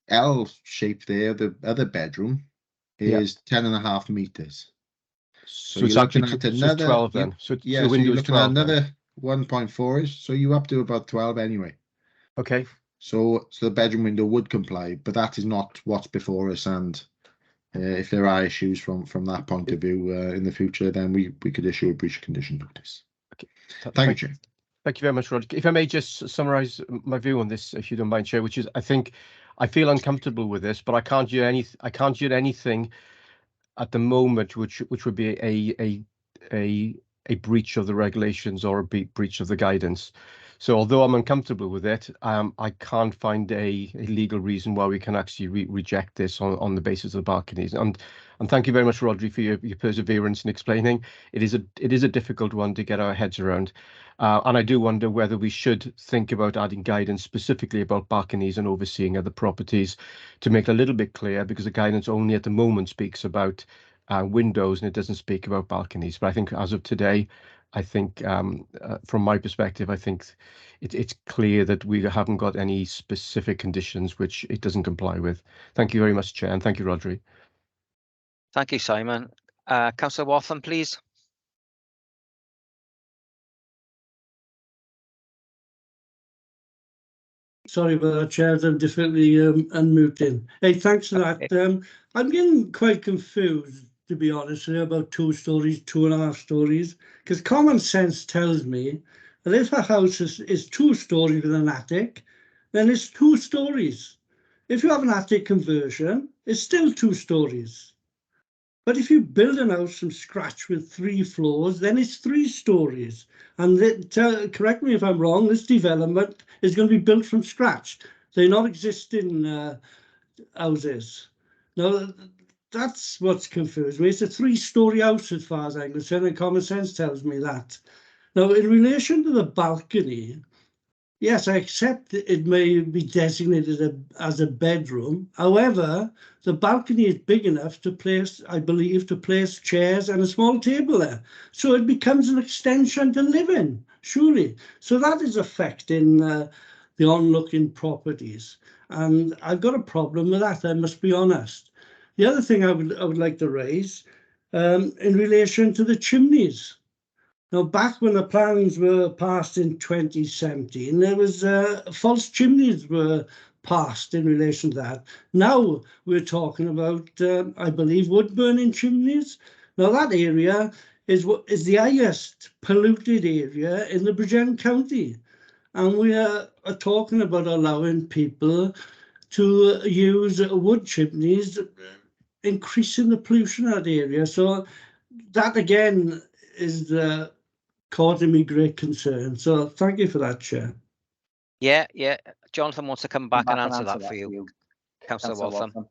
L shape there, the other bedroom, is 10.5 meters. So it's actually another 12 then. So yeah, so you're looking at another 1.4ish. So you up to about 12 anyway. Okay. So the bedroom window would comply, but that is not what's before us. And if there are issues from that point of view in the future, then we could issue a breach of condition notice. Okay. Thank you, Chair. Thank you very much, Roger. If I may just summarise my view on this, if you don't mind, Chair, which is I feel uncomfortable with this, but I can't do anything at the moment which would be a breach of the regulations or a breach of the guidance. So although I'm uncomfortable with it, I can't find a legal reason why we can actually reject this on the basis of the balconies. And thank you very much, Rodri, for your perseverance in explaining. It is a difficult one to get our heads around. And I do wonder whether we should think about adding guidance specifically about balconies and overseeing other properties to make it a little bit clear, because the guidance only at the moment speaks about windows and it doesn't speak about balconies. But I think as of today, I think from my perspective, I think it's clear that we haven't got any specific conditions which it doesn't comply with. Thank you very much, Chair, and thank you, Rodri. Thank you, Simon. Councillor Wathen, please. Sorry about that, Chair. I'm definitely unmuting. Hey, thanks for that. I'm getting quite confused, to be honest, about 2 stories, 2.5 stories, because common sense tells me that if a house is 2 stories with an attic, then it's 2 stories. If you have an attic conversion, it's still 2 stories. But if you build a house from scratch with 3 floors, then it's 3 stories. And correct me if I'm wrong, this development is going to be built from scratch. They're not existing houses. Now, that's what's confused me. It's a 3-story house as far as I'm concerned, and common sense tells me that. Now, in relation to the balcony, yes, I accept that it may be designated as a bedroom. However, the balcony is big enough to place, I believe, to place chairs and a small table there. So it becomes an extension to live in, surely. So that is affecting the onlooking properties. And I've got a problem with that, I must be honest. The other thing I would like to raise in relation to the chimneys. Now, back when the plans were passed in 2017, there was false chimneys were passed in relation to that. Now we're talking about, I believe, wood burning chimneys. Now that area is the highest polluted area in the Bridgend County, and we are talking about allowing people to use wood chimneys, increasing the pollution in that area. So that again is causing me great concern. So thank you for that, Chair. Yeah, Jonathan wants to come back and answer that for you. Councillor Waltham.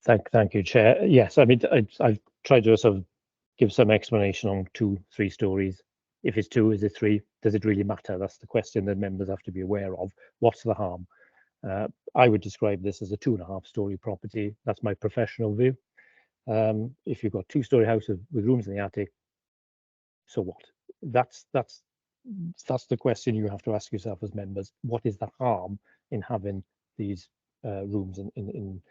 Thank you, Chair. Yes, I mean, I've tried to sort of give some explanation on 2, 3 stories. If it's 2, is it 3? Does it really matter? That's the question that members have to be aware of. What's the harm? I would describe this as a 2.5-story property. That's my professional view. If you've got 2-story house with rooms in the attic, so what? That's the question you have to ask yourself as members. What is the harm in having these rooms in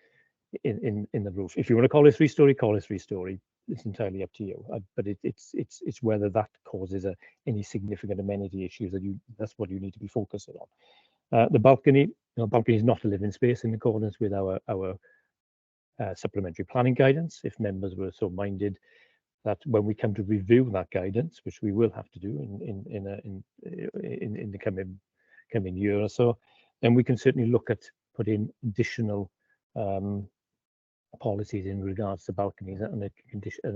the roof? If you want to call it 3-story, call it 3-story. It's entirely up to you. But it's whether that causes any significant amenity issues that's what you need to be focusing on. The balcony, balcony is not a living space in accordance with our supplementary planning guidance. If members were so minded that when we come to review that guidance, which we will have to do in the coming year or so, then we can certainly look at putting additional policies in regards to balconies and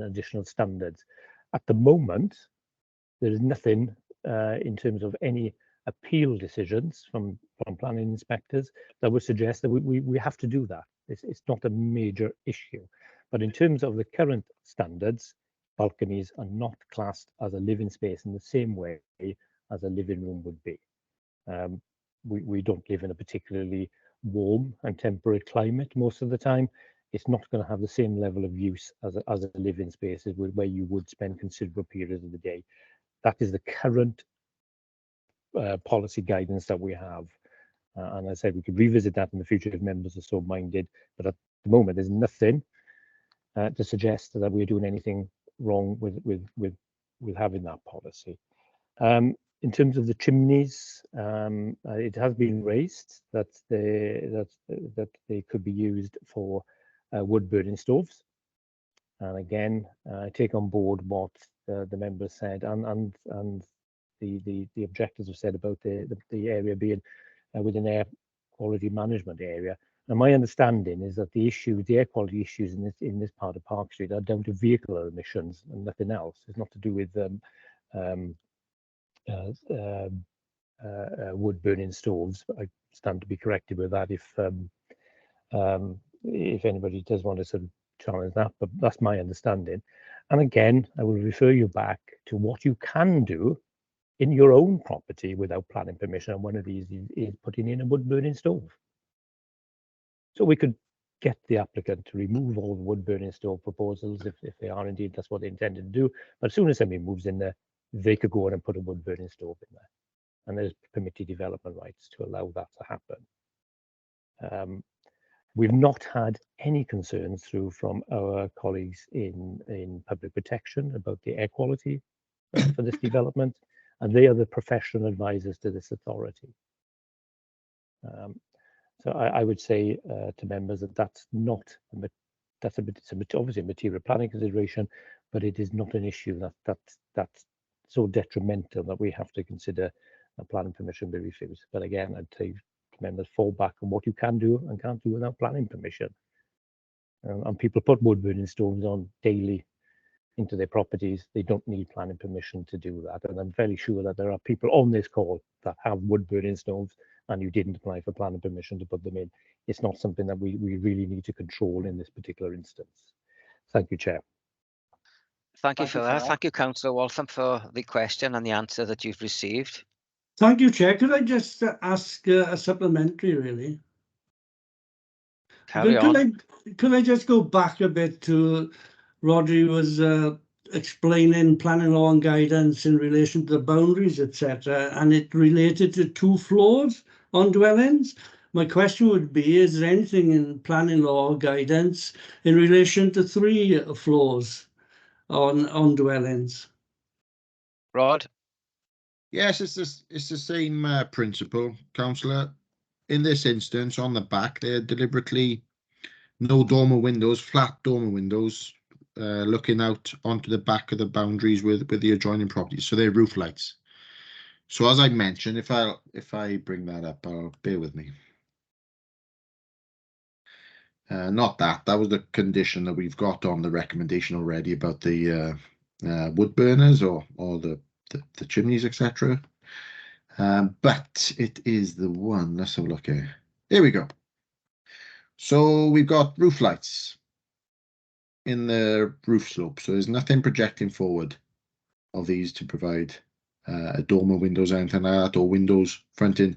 additional standards. At the moment, there is nothing in terms of any appeal decisions from planning inspectors that would suggest that we have to do that. It's not a major issue. But in terms of the current standards, balconies are not classed as a living space in the same way as a living room would be. We don't live in a particularly warm and temperate climate most of the time. It's not going to have the same level of use as a living space where you would spend considerable periods of the day. That is the current policy guidance that we have. And I said we could revisit that in the future if members are so minded. But at the moment, there's nothing to suggest that we're doing anything wrong with having that policy. In terms of the chimneys, it has been raised that they could be used for wood burning stoves. And again, I take on board what the members said and the objectives have said about the area being within air quality management area. And my understanding is that the air quality issues in this part of Park Street are down to vehicle emissions and nothing else. It's not to do with wood burning stoves. I stand to be corrected with that if anybody does want to sort of challenge that, but that's my understanding. And again, I will refer you back to what you can do in your own property without planning permission. And one of these is putting in a wood burning stove. So we could get the applicant to remove all the wood burning stove proposals if they are indeed that's what they intended to do. But as soon as somebody moves in there, they could go in and put a wood burning stove in there. And there's permitted development rights to allow that to happen. We've not had any concerns through from our colleagues in public protection about the air quality for this development, and they are the professional advisors to this authority. So I would say to members that that's obviously a material planning consideration, but it is not an issue that's so detrimental that we have to consider a planning permission be refused. But again, I'd say members fall back on what you can do and can't do without planning permission. And people put wood burning stoves on daily into their properties. They don't need planning permission to do that. And I'm fairly sure that there are people on this call that have wood burning stoves and you didn't apply for planning permission to put them in. It's not something that we really need to control in this particular instance. Thank you, Chair. Thank you for that. Thank you, Councillor Waltham, for the question and the answer that you've received. Thank you, Chair. Could I just ask a supplementary, really? Carry on. Could I just go back a bit to Rodri was explaining planning law and guidance in relation to the boundaries, etc., and it related to 2 floors on dwellings. My question would be, is there anything in planning law or guidance in relation to 3 floors on dwellings? Rod? Yes, it's the same principle, Councillor. In this instance, on the back, they're deliberately no dormer windows, flat dormer windows, looking out onto the back of the boundaries with the adjoining properties. So they're roof lights. So as I mentioned, if I bring that up, bear with me. Not that was the condition that we've got on the recommendation already about the wood burners or the chimneys, etc. But it is the one. Let's have a look here. There we go. So we've got roof lights in the roof slope. So there's nothing projecting forward of these to provide dormer windows or anything like that, or windows fronting.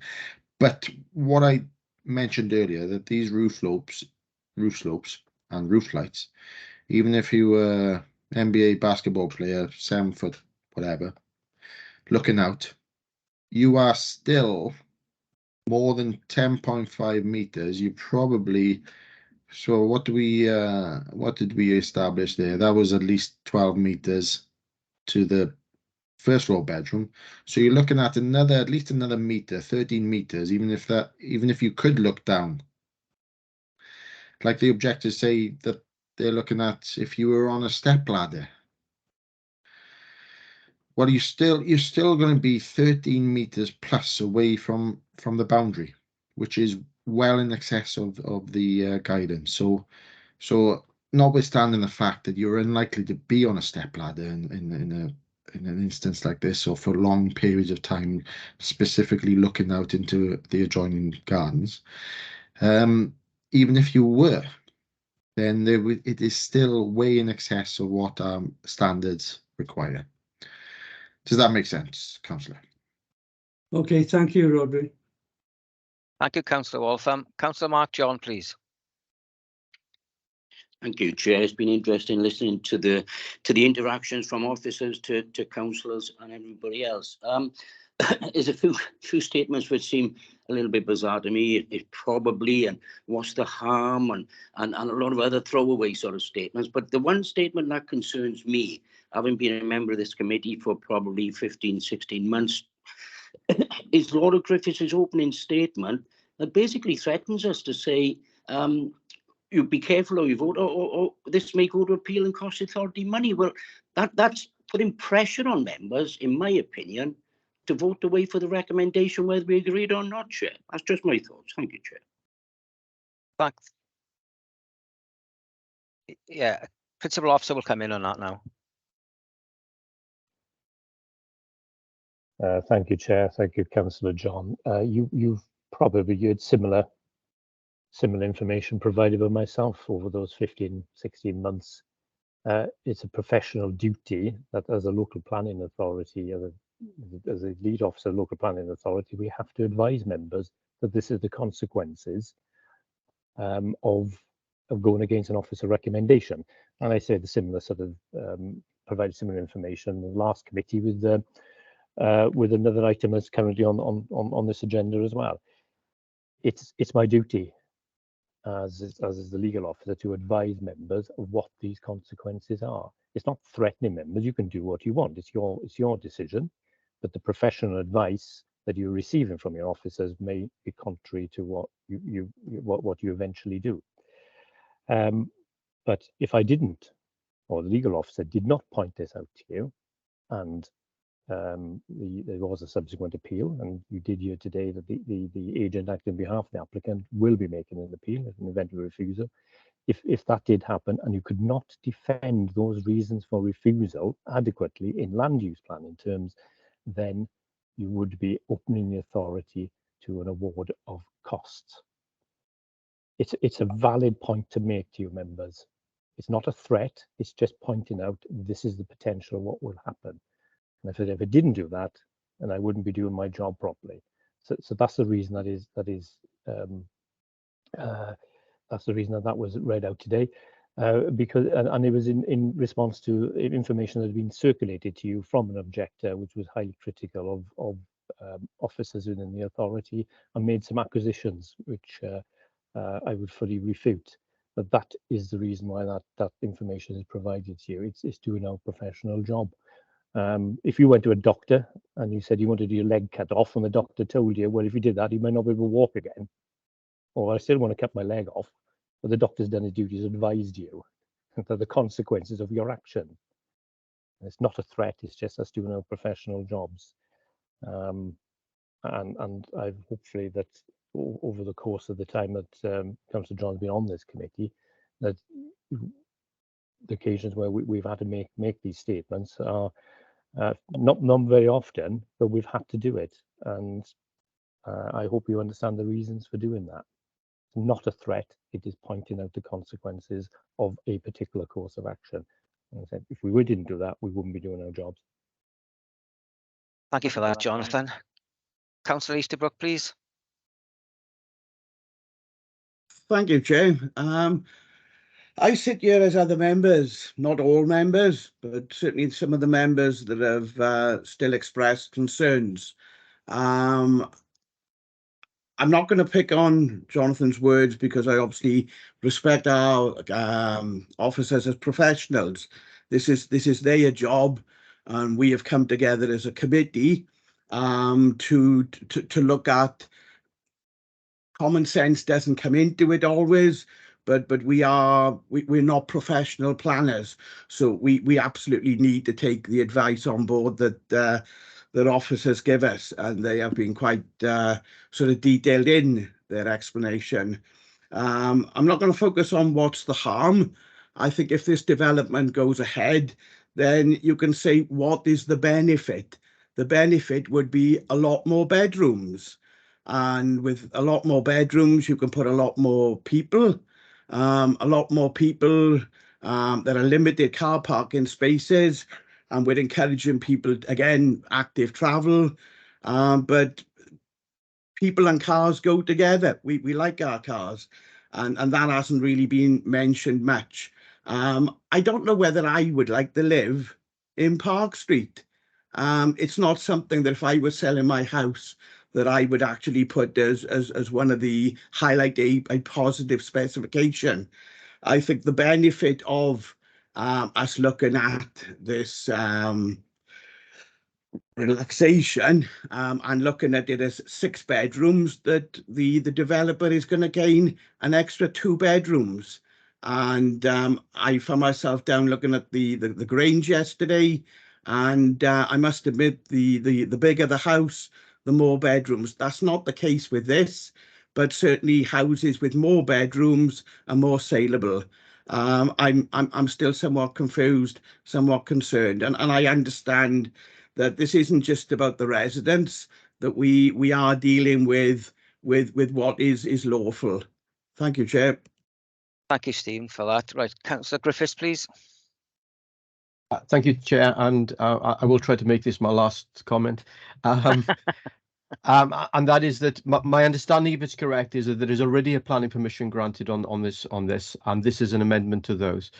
But what I mentioned earlier, that these roof slopes and roof lights, even if you were NBA basketball player, 7 foot, whatever, looking out, you are still more than 10.5 meters. You probably, so what did we establish there? That was at least 12 meters to the first floor bedroom. So you're looking at at least another meter, 13 meters, even if you could look down. Like the objectors say that they're looking at if you were on a step ladder. Well, you're still going to be 13 meters plus away from the boundary, which is well in excess of the guidance. So notwithstanding the fact that you're unlikely to be on a step ladder in an instance like this, or for long periods of time, specifically looking out into the adjoining gardens, even if you were, then it is still way in excess of what standards require. Does that make sense, Councillor? Okay, thank you, Rodri. Thank you, Councillor Waltham. Councillor Mark John, please. Thank you, Chair. It's been interesting listening to the interactions from officers to councillors and everybody else. There's a few statements which seem a little bit bizarre to me. It probably, and what's the harm, and a lot of other throwaway sort of statements. But the one statement that concerns me, having been a member of this committee for probably 15, 16 months, is Laura Griffiths' opening statement that basically threatens us to say, you be careful how you vote, or this may go to appeal and cost the authority money. Well, that's putting pressure on members, in my opinion, to vote away for the recommendation, whether we agreed or not, Chair. That's just my thoughts. Thank you, Chair. Thanks. Yeah, Principal Officer will come in on that now. Thank you, Chair. Thank you, Councillor John. You've probably had similar information provided by myself over those 15, 16 months. It's a professional duty that as a local planning authority, as a lead officer of local planning authority, we have to advise members that this is the consequences of going against an officer recommendation. And I say the similar sort of provide similar information in the last committee with another item that's currently on this agenda as well. It's my duty as is the legal officer to advise members of what these consequences are. It's not threatening members. You can do what you want. It's your decision, but the professional advice that you're receiving from your officers may be contrary to what you eventually do. But if I didn't, or the legal officer did not point this out to you, and there was a subsequent appeal, and you did hear today that the agent acting on behalf of the applicant will be making an appeal in the event of a refusal. If that did happen and you could not defend those reasons for refusal adequately in land use planning terms, then you would be opening the authority to an award of costs. It's a valid point to make to you members. It's not a threat, it's just pointing out this is the potential of what will happen. And if it didn't do that, and I wouldn't be doing my job properly. So that's the reason that's the reason that was read out today, because and it was in response to information that had been circulated to you from an objector, which was highly critical of officers within the authority and made some acquisitions, which I would fully refute. But that is the reason why that information is provided to you. It's doing our professional job. If you went to a doctor and you said you wanted your leg cut off, and the doctor told you, well, if you did that, you might not be able to walk again. Or I still want to cut my leg off, but the doctor's done his duties, advised you that the consequences of your action. And it's not a threat, it's just us doing our professional jobs. And I've hopefully that over the course of the time that Councillor John's been on this committee, that the occasions where we've had to make these statements are not very often, but we've had to do it. And I hope you understand the reasons for doing that. It's not a threat, it is pointing out the consequences of a particular course of action. And I said, if we didn't do that, we wouldn't be doing our jobs. Thank you for that, Jonathan. Councillor Easterbrook, please. Thank you, Chair. I sit here as other members, not all members, but certainly some of the members that have still expressed concerns. I'm not going to pick on Jonathan's words because I obviously respect our officers as professionals. This is their job, and we have come together as a committee to look at. Common sense doesn't come into it always, but we're not professional planners, so we absolutely need to take the advice on board that officers give us, and they have been quite sort of detailed in their explanation. I'm not going to focus on what's the harm. I think if this development goes ahead, then you can say, what is the benefit? The benefit would be a lot more bedrooms. And with a lot more bedrooms, you can put a lot more people. There are limited car parking spaces, and we're encouraging people, again, active travel. But people and cars go together. We like our cars, and that hasn't really been mentioned much. I don't know whether I would like to live in Park Street. It's not something that if I was selling my house, that I would actually put as one of the highlight a positive specification. I think the benefit of us looking at this relaxation and looking at it as 6 bedrooms, that the developer is going to gain an extra 2 bedrooms. And I found myself down looking at the Grange yesterday, and I must admit the bigger the house, the more bedrooms. That's not the case with this, but certainly houses with more bedrooms are more saleable. I'm still somewhat confused, somewhat concerned, and I understand that this isn't just about the residents, that we are dealing with what is lawful. Thank you, Chair. Thank you, Stephen, for that. Right, Councillor Griffiths, please. Thank you, Chair, and I will try to make this my last comment. And that is that my understanding, if it's correct, is that there is already a planning permission granted on this, and this is an amendment to those.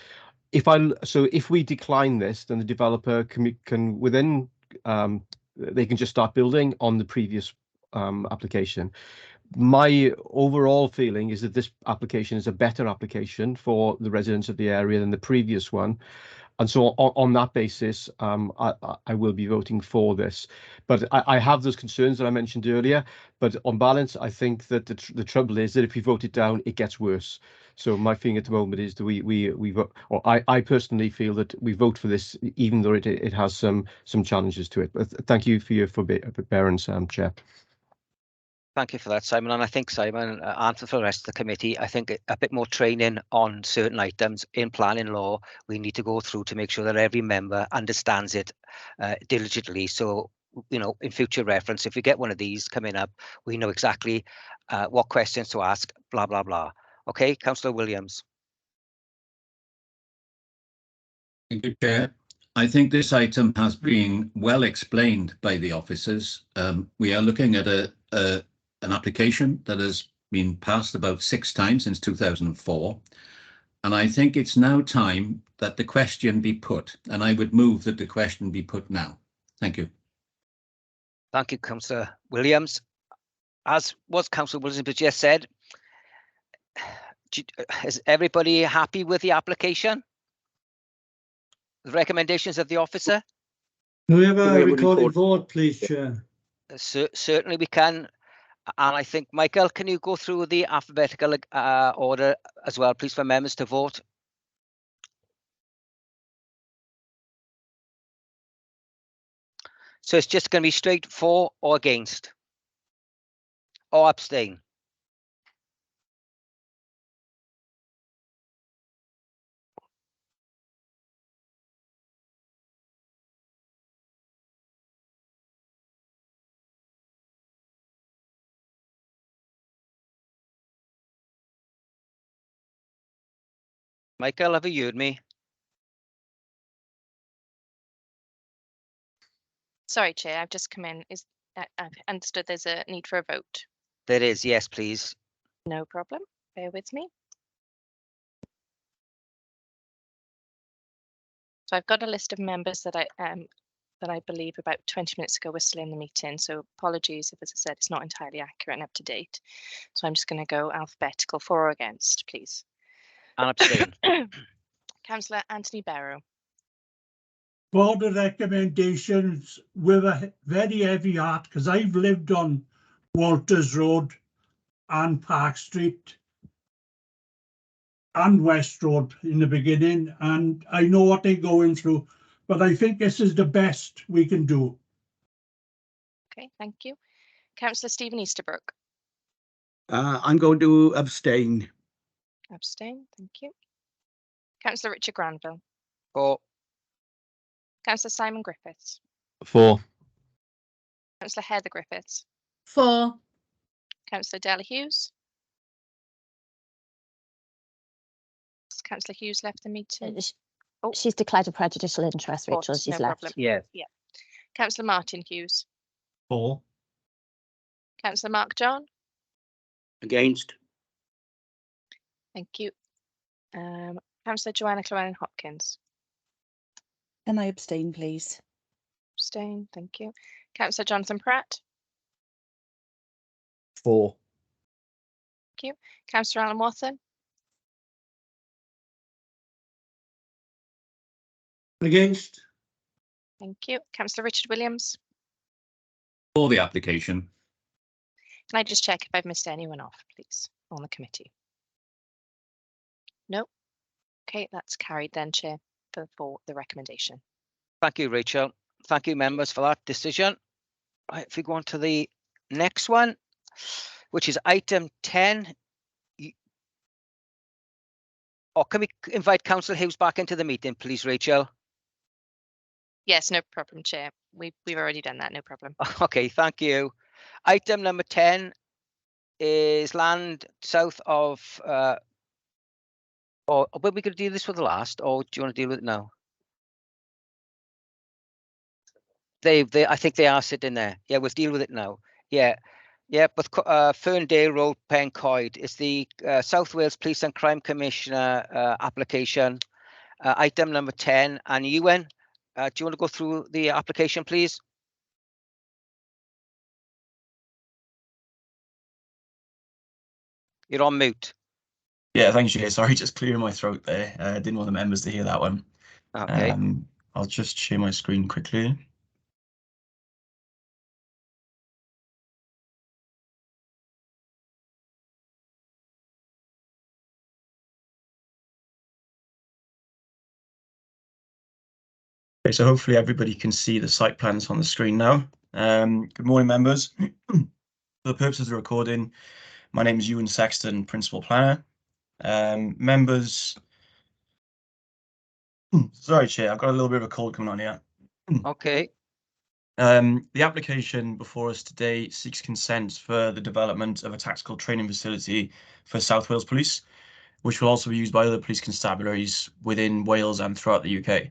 If we decline this, then the developer can within they can just start building on the previous application. My overall feeling is that this application is a better application for the residents of the area than the previous one. And so on that basis, I will be voting for this. But I have those concerns that I mentioned earlier. But on balance, I think that the trouble is that if we vote it down, it gets worse. So my feeling at the moment is that we vote, or I personally feel that we vote for this, even though it has some challenges to it. But thank you for your forbearance, Chair. Thank you for that, Simon. And I think, Simon, and for the rest of the committee, I think a bit more training on certain items in planning law we need to go through to make sure that every member understands it diligently. So, you know, in future reference, if we get one of these coming up, we know exactly what questions to ask, blah, blah, blah. Okay, Councillor Williams. Thank you, Chair. I think this item has been well explained by the officers. We are looking at an application that has been passed about 6 times since 2004. And I think it's now time that the question be put, and I would move that the question be put now. Thank you. Thank you, Councillor Williams. As was Councillor Williams just said, is everybody happy with the application? The recommendations of the officer? Do we have a recorded vote, please, Chair? Certainly we can. And I think, Michael, can you go through the alphabetical order as well, please, for members to vote? So it's just going to be straight for or against or abstain. Michael, have you heard me? Sorry, Chair, I've just come in. I've understood there's a need for a vote. There is, yes, please. No problem. Bear with me. So I've got a list of members that I believe about 20 minutes ago were still in the meeting. So apologies if, as I said, it's not entirely accurate and up to date. So I'm just going to go alphabetical for or against, please. And abstain. Councillor Anthony Barrow. For the recommendations with a very heavy heart, because I've lived on Walters Road and Park Street and West Road in the beginning, and I know what they're going through, but I think this is the best we can do. Okay, thank you. Councillor Stephen Easterbrook. I'm going to abstain. Abstain, thank you. Councillor Richard Granville. For. Councillor Simon Griffiths. For. Councillor Heather Griffiths. For. Councillor Della Hughes. Has Councillor Hughes left the meeting? She's declared a prejudicial interest, Rachel. She's no left. Problem. Yeah. Yeah. Councillor Martin Hughes. For. Councillor Mark John. Against. Thank you. Councillor Joanna Llewellyn Hopkins. Can I abstain, please? Abstain, thank you. Councillor Jonathan Pratt. For. Thank you. Councillor Alan Watson. Against. Thank you. Councillor Richard Williams. For the application. Can I just check if I've missed anyone off, please, on the committee? No. Okay, that's carried then, Chair, for the recommendation. Thank you, Rachel. Thank you, members, for that decision. Right, if we go on to the next one, which is item 10. Or can we invite Councillor Hughes back into the meeting, please, Rachel? Yes, no problem, Chair. We've already done that, no problem. Okay, thank you. Item number 10 is land south of, or were we going to deal this with the last, or do you want to deal with it now? I think they are sitting there. Yeah, we'll deal with it now. Yeah, but Ferndale Road, Pencoed is the South Wales Police and Crime Commissioner application, item number 10. And Ewan, do you want to go through the application, please? You're on mute. Yeah, thanks, Jay. Sorry, just clearing my throat there. Didn't want the members to hear that one. Okay. I'll just share my screen quickly. Okay, so hopefully everybody can see the site plans on the screen now. Good morning, members. For the purpose of the recording, my name is Ewan Sexton, Principal Planner. Members, sorry, Chair, I've got a little bit of a cold coming on here. Okay. The application before us today seeks consent for the development of a tactical training facility for South Wales Police, which will also be used by other police constabularies within Wales and throughout the UK.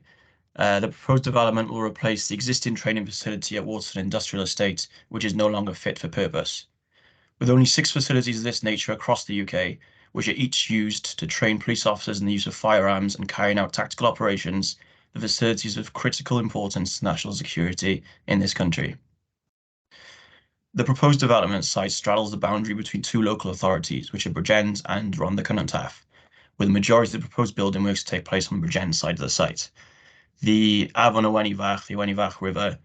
The proposed development will replace the existing training facility at Waterton Industrial Estate, which is no longer fit for purpose. With only 6 facilities of this nature across the UK, which are each used to train police officers in the use of firearms and carrying out tactical operations, the facilities of critical importance to national security in this country. The proposed development site straddles the boundary between 2 local authorities, which are Bridgend and Rhondda Cynon Taf, with the majority of the proposed building works to take place on the Bridgend side of the site. The Afon y Wenifach, the Wenifach River,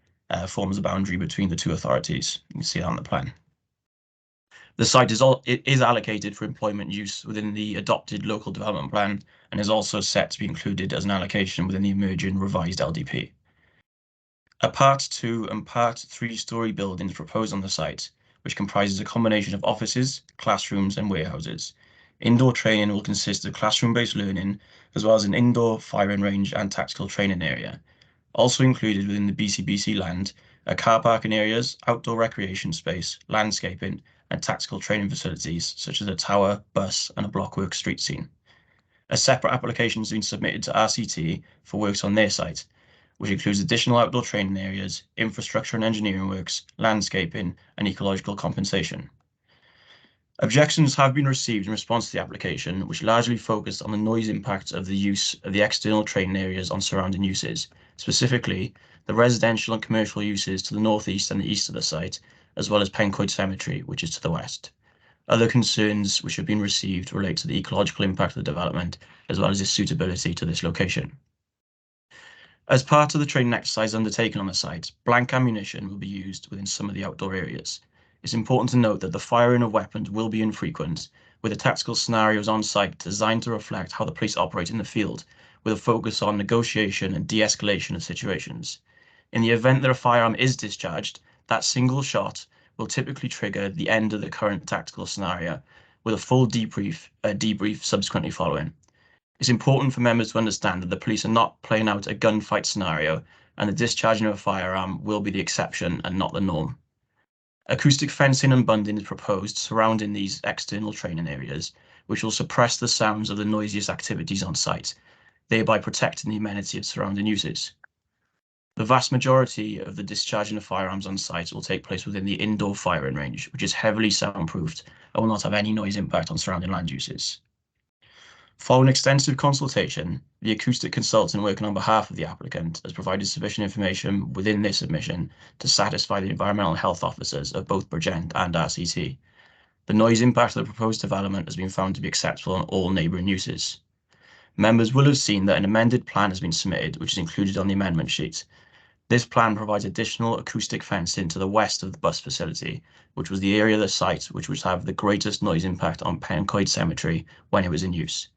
forms the boundary between the 2 authorities. You can see that on the plan. The site is allocated for employment use within the adopted local development plan and is also set to be included as an allocation within the emerging revised LDP. A Part 2 and Part 3-storey building is proposed on the site, which comprises a combination of offices, classrooms and warehouses. Indoor training will consist of classroom-based learning, as well as an indoor firing range and tactical training area. Also included within the BCBC land are car parking areas, outdoor recreation space, landscaping, and tactical training facilities, such as a tower, bus, and a blockwork street scene. A separate application has been submitted to RCT for works on their site, which includes additional outdoor training areas, infrastructure and engineering works, landscaping, and ecological compensation. Objections have been received in response to the application, which largely focused on the noise impact of the use of the external training areas on surrounding uses, specifically the residential and commercial uses to the northeast and the east of the site, as well as Pencoed Cemetery, which is to the west. Other concerns which have been received relate to the ecological impact of the development, as well as its suitability to this location. As part of the training exercise undertaken on the site, blank ammunition will be used within some of the outdoor areas. It's important to note that the firing of weapons will be infrequent, with the tactical scenarios on site designed to reflect how the police operate in the field, with a focus on negotiation and de-escalation of situations. In the event that a firearm is discharged, that single shot will typically trigger the end of the current tactical scenario, with a full debrief subsequently following. It's important for members to understand that the police are not playing out a gunfight scenario, and the discharging of a firearm will be the exception and not the norm. Acoustic fencing and bunding is proposed surrounding these external training areas, which will suppress the sounds of the noisiest activities on site, thereby protecting the amenity of surrounding uses. The vast majority of the discharging of firearms on site will take place within the indoor firing range, which is heavily soundproofed and will not have any noise impact on surrounding land uses. Following extensive consultation, the acoustic consultant working on behalf of the applicant has provided sufficient information within this submission to satisfy the environmental health officers of both Bridgend and RCT. The noise impact of the proposed development has been found to be acceptable on all neighbouring uses. Members will have seen that an amended plan has been submitted, which is included on the amendment sheet. This plan provides additional acoustic fencing to the west of the bus facility, which was the area of the site which would have the greatest noise impact on Pencoed Cemetery when it was in use.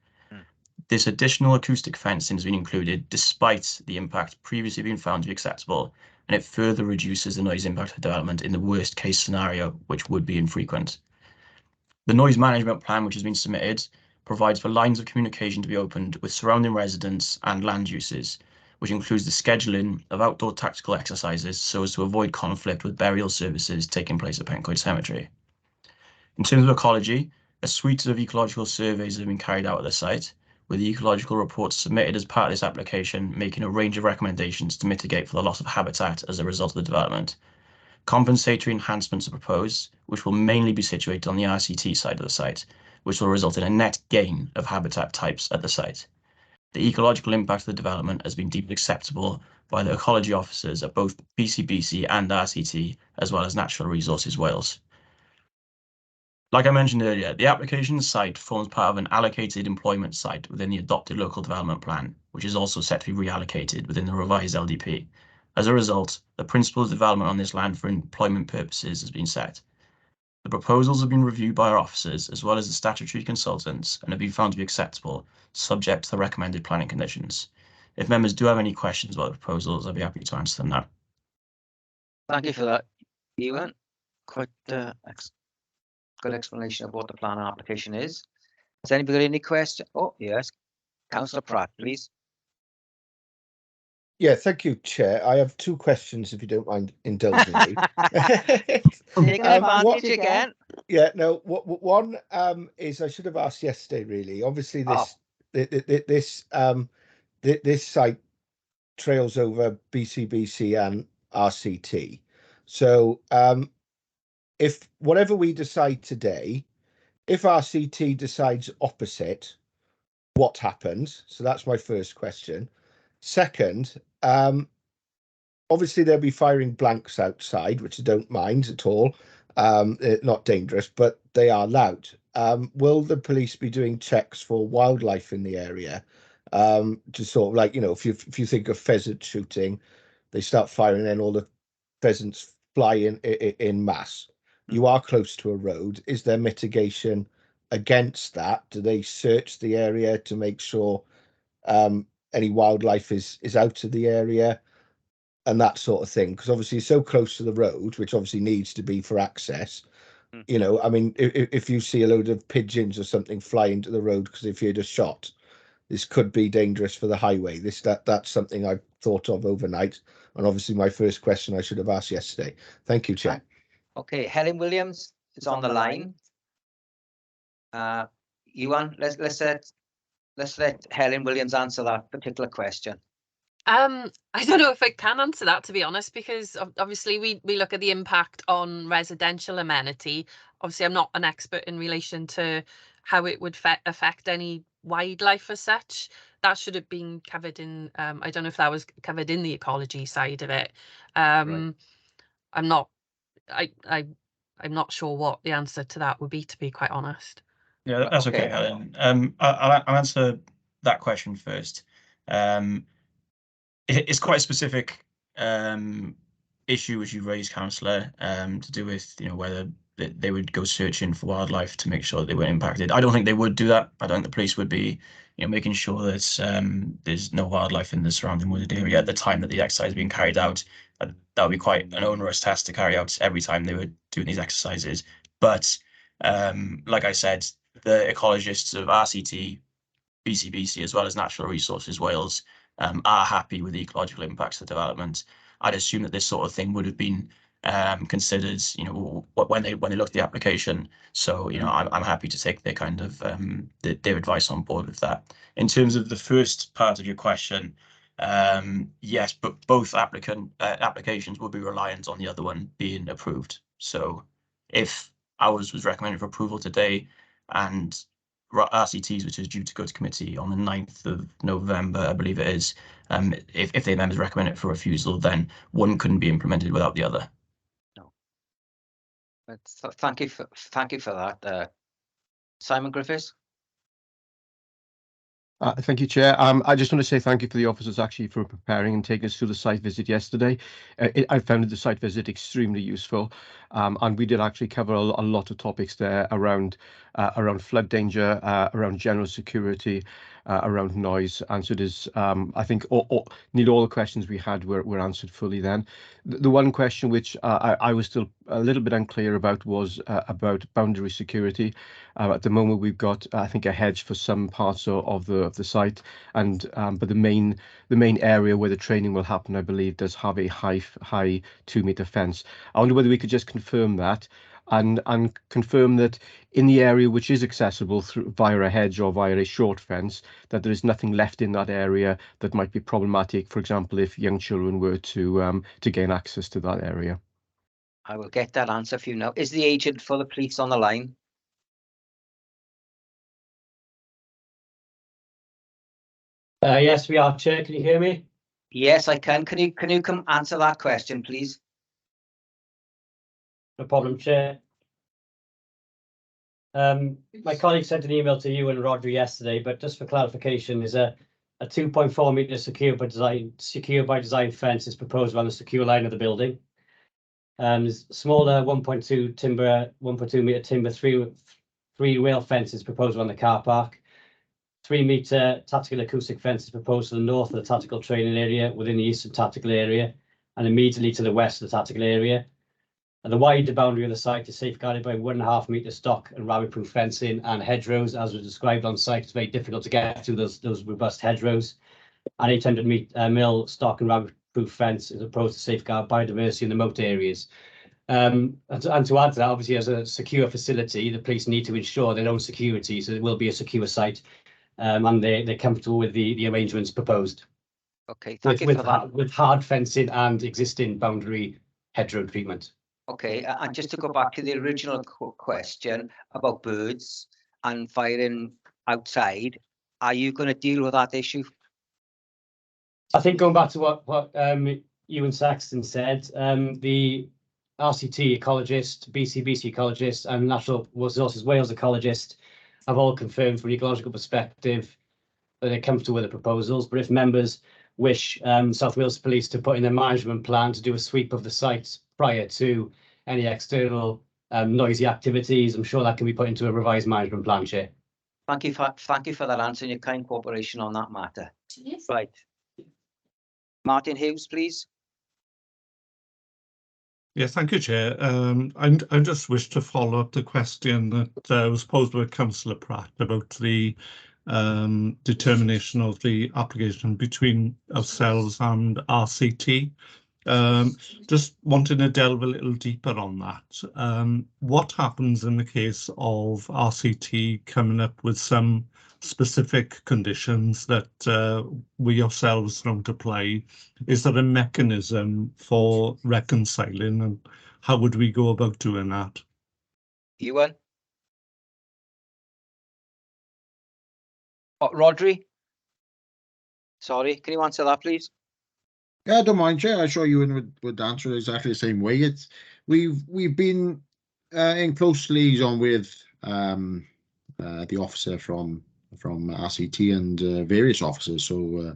This additional acoustic fencing has been included despite the impact previously being found to be acceptable, and it further reduces the noise impact of development in the worst case scenario, which would be infrequent. The noise management plan which has been submitted provides for lines of communication to be opened with surrounding residents and land uses, which includes the scheduling of outdoor tactical exercises so as to avoid conflict with burial services taking place at Pencoed Cemetery. In terms of ecology, a suite of ecological surveys have been carried out at the site, with the ecological reports submitted as part of this application making a range of recommendations to mitigate for the loss of habitat as a result of the development. Compensatory enhancements are proposed, which will mainly be situated on the RCT side of the site, which will result in a net gain of habitat types at the site. The ecological impact of the development has been deemed acceptable by the ecology officers at both BCBC and RCT, as well as Natural Resources Wales. Like I mentioned earlier, the application site forms part of an allocated employment site within the adopted local development plan, which is also set to be reallocated within the revised LDP. As a result, the principle of development on this land for employment purposes has been set. The proposals have been reviewed by our officers as well as the statutory consultants and have been found to be acceptable, subject to the recommended planning conditions. If members do have any questions about the proposals, I'll be happy to answer them now. Thank you for that, Ewan. Quite good explanation of what the plan and application is. Has anybody got any question? Oh, yes. Councillor Pratt, please. Yeah, thank you, Chair. I have 2 questions, if you don't mind indulging me. Taking advantage again. Yeah, no. One is I should have asked yesterday. Really, obviously this this site trails over BCBC and RCT. So if whatever we decide today, if RCT decides opposite, what happens? So that's my first question. Second, obviously they'll be firing blanks outside, which I don't mind at all. Not dangerous, but they are loud. Will the police be doing checks for wildlife in the area? To sort of like, you know, if you think of pheasant shooting, they start firing, then all the pheasants fly in mass. You are close to a road. Is there mitigation against that? Do they search the area to make sure any wildlife is out of the area and that sort of thing? Because obviously it's so close to the road, which obviously needs to be for access. You know, I mean, if you see a load of pigeons or something fly into the road because they've heard a shot, this could be dangerous for the highway. That's something I've thought of overnight. And obviously my first question I should have asked yesterday. Thank you, Chair. Okay, Helen Williams is on the line. Ewan, let's let Helen Williams answer that particular question. I don't know if I can answer that, to be honest, because obviously we look at the impact on residential amenity. Obviously, I'm not an expert in relation to how it would affect any wildlife as such. That should have been covered in, I don't know if that was covered in the ecology side of it. Right. I'm not sure what the answer to that would be, to be quite honest. Yeah, that's okay, Helen. I'll answer that question first. It's quite a specific issue which you raised, Councillor, to do with, you know, whether they would go searching for wildlife to make sure that they weren't impacted. I don't think they would do that. I don't think the police would be, you know, making sure that there's no wildlife in the surrounding wooded area at the time that the exercise is being carried out. That would be quite an onerous task to carry out every time they were doing these exercises. But like I said, the ecologists of RCT, BCBC, as well as Natural Resources Wales, are happy with the ecological impacts of the development. I'd assume that this sort of thing would have been considered, you know, when they looked at the application. So, you know, I'm happy to take their kind of their advice on board with that. In terms of the first part of your question, yes, but both applications would be reliant on the other one being approved. So if ours was recommended for approval today and RCTs, which is due to go to committee on the 9th of November, I believe it is, if the members recommend it for refusal, then one couldn't be implemented without the other. No. But thank you for that, Simon Griffiths. Thank you, Chair. I just want to say thank you for the officers actually for preparing and taking us through the site visit yesterday. I found the site visit extremely useful, and we did actually cover a lot of topics there around flood danger, around general security, around noise, and so it is. I think nearly all the questions we had were answered fully then. The one question which I was still a little bit unclear about was about boundary security. At the moment, we've got, I think, a hedge for some parts of the site, and but the main area where the training will happen, I believe, does have a high 2-meter fence. I wonder whether we could just confirm that, and confirm that in the area which is accessible via a hedge or via a short fence, that there is nothing left in that area that might be problematic. For example, if young children were to gain access to that area. I will get that answer for you now. Is the agent for the police on the line? Yes, we are, Chair. Can you hear me? Yes, I can. Can you come answer that question, please? No problem, Chair. My colleague sent an email to you and Roger yesterday, but just for clarification, is a 2.4 metre secure by design fence is proposed around the secure line of the building. There's smaller 1.2 metre timber three rail fence is proposed around the car park. 3 metre tactical acoustic fence is proposed to the north of the tactical training area within the eastern tactical area and immediately to the west of the tactical area. And the wider boundary of the site is safeguarded by 1.5 metre stock and rabbit-proof fencing and hedgerows, as was described on site. It's very difficult to get through those robust hedgerows. And 800 mil stock and rabbit-proof fence is proposed to safeguard biodiversity in the moat areas. And to add to that, obviously, as a secure facility, the police need to ensure their own security, so it will be a secure site, and they're comfortable with the arrangements proposed. Okay, thank you with for that. with hard fencing and existing boundary hedgerow treatment. Okay, and just to go back to the original question about birds and firing outside, are you going to deal with that issue? I think going back to what Ewan Saxton said, the RCT ecologist, BC ecologist, and Natural Resources Wales ecologist have all confirmed from an ecological perspective that they're comfortable with the proposals. But if members wish South Wales Police to put in a management plan to do a sweep of the site prior to any external noisy activities, I'm sure that can be put into a revised management plan, Chair. Thank you for that answer and your kind cooperation on that matter. Yes. Right. Martin Hughes, please. Yeah, thank you, Chair. I just wish to follow up the question that was posed by Councillor Pratt about the determination of the application between ourselves and RCT. Just wanting to delve a little deeper on that. What happens in the case of RCT coming up with some specific conditions that we ourselves don't apply? Is there a mechanism for reconciling, and how would we go about doing that? Ewan? Oh, Rodri? Sorry, can you answer that, please? Yeah, I don't mind, Chair. I'm sure you would answer exactly the same way. We've been in close liaison with the officer from RCT and various officers, so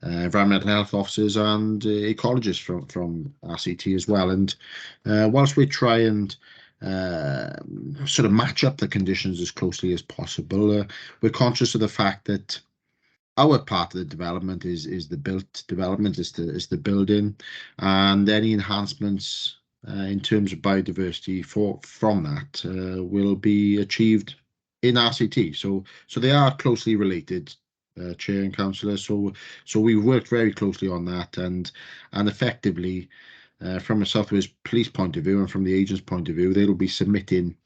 environmental health officers and ecologists from RCT as well. And whilst we try and sort of match up the conditions as closely as possible, we're conscious of the fact that our part of the development is the built development, is the building, and any enhancements in terms of biodiversity from that will be achieved in RCT. So they are closely related, Chair and Councillor. So we've worked very closely on that, and effectively, from a South Wales Police point of view and from the agent's point of view, they'll be submitting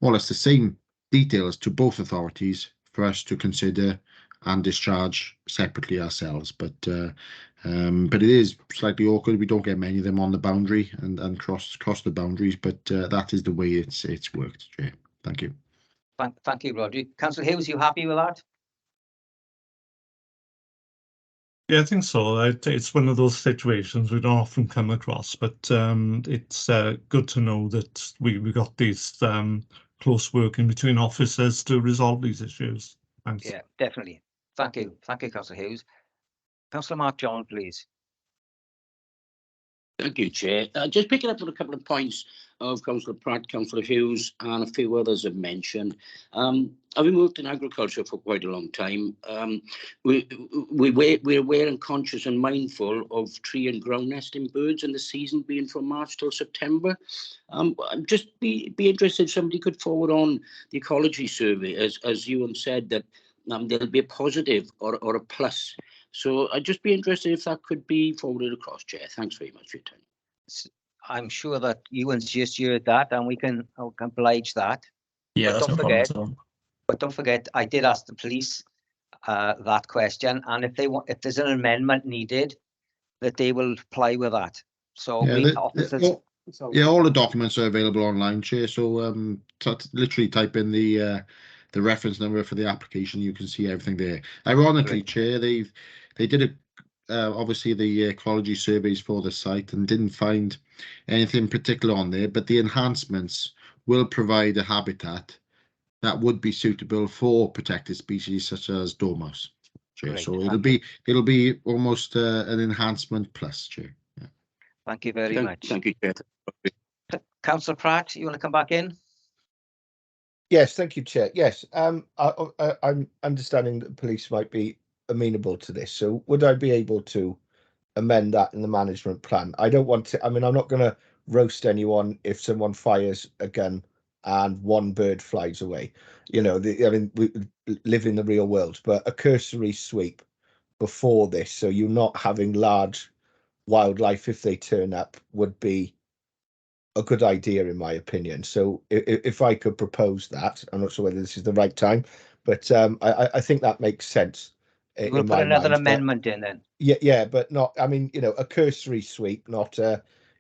more or less the same details to both authorities for us to consider and discharge separately ourselves. But it is slightly awkward. We don't get many of them on the boundary and cross the boundaries, but that is the way it's worked, Chair. Thank you. Thank you, Rodri. Councillor Hughes, you happy with that? Yeah, I think so. It's one of those situations we don't often come across, but it's good to know that we got these close working between officers to resolve these issues. Thanks. Yeah, definitely. Thank you, Councillor Hughes. Councillor Mark John, please. Thank you, Chair. Just picking up on a couple of points of Councillor Pratt, Councillor Hughes, and a few others have mentioned. Having worked in agriculture for quite a long time, we're aware and conscious and mindful of tree and ground nesting birds and the season being from March till September. I'd just be interested if somebody could forward on the ecology survey, as Ewan said, that there'll be a positive or a plus. So I'd just be interested if that could be forwarded across, Chair. Thanks very much for your time. I'm sure that Ewan's just heard that, and we can oblige that. Yeah, but that's no problem at all. But don't forget, I did ask the police that question, and if there's an amendment needed, that they will apply with that. So yeah, officers. All the documents are available online, Chair. So literally type in the reference number for the application. You can see everything there. Ironically, Great. Chair, they did obviously the ecology surveys for the site and didn't find anything particular on there, but the enhancements will provide a habitat that would be suitable for protected species such as dormouse, Chair. Great. So it'll be almost an enhancement plus, Chair. Yeah. Thank you very much. Thank you, Chair. Councillor Pratt, you want to come back in? Yes, thank you, Chair. Yes, I'm understanding that the police might be amenable to this. So would I be able to amend that in the management plan? I don't want to, I'm not going to roast anyone if someone fires a gun and one bird flies away. We live in the real world, but a cursory sweep before this, so you're not having large wildlife if they turn up, would be a good idea in my opinion. So if I could propose that, I'm not sure whether this is the right time, but I think that makes sense We're going in to put my another mind, but- amendment in then. Yeah, but not, I mean, you know, a cursory sweep, not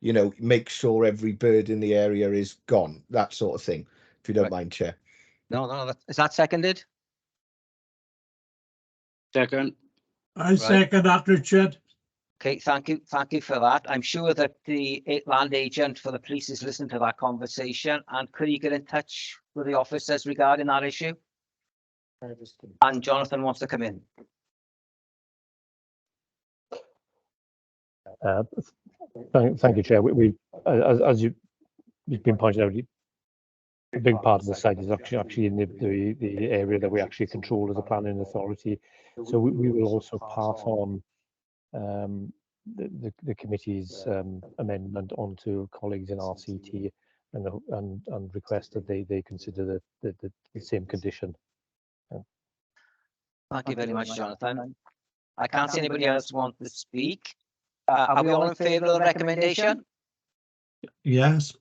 you know, make sure every bird in the area is gone, that sort of thing, if you don't mind, Chair. No, is that seconded? Second. I second that, Richard. Okay, thank you for that. I'm sure that the land agent for the police is listening to that conversation, and could you get in touch with the officers regarding that issue? And Jonathan wants to come in. Thank you, Chair. As you've been pointed out, a big part of the site is actually in the area that we actually control as a planning authority. So we will also pass on the committee's amendment onto colleagues in RCT and request that they consider the same condition. Thank you very much, Jonathan. I can't see anybody else want to speak. Are we all in favour of the recommendation? Yes.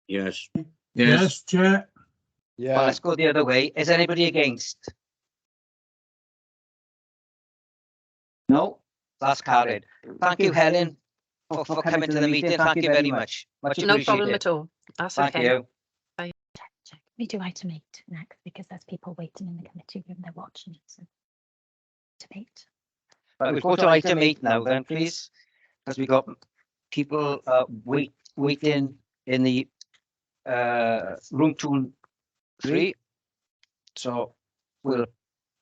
Yes. Yes, Chair. Yeah. Well, let's go the other way. Is anybody against? No, that's carried. Thank you, Helen, for coming to the meeting. Thank you very much. Much No problem appreciated. at all. That's Thank okay. you. We do item 8 next because there's people waiting in the committee room. They're watching it. So item 8. Right, we'll go to item 8 now then, please, because we got people waiting in the room 2-3. So we'll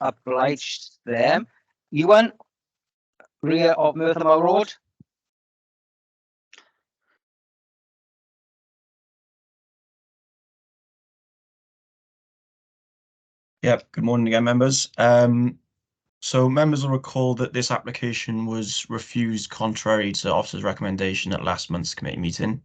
oblige them. Ewan, rear of Merthyr Road. Yep, good morning again, members. So members will recall that this application was refused contrary to the officer's recommendation at last month's committee meeting.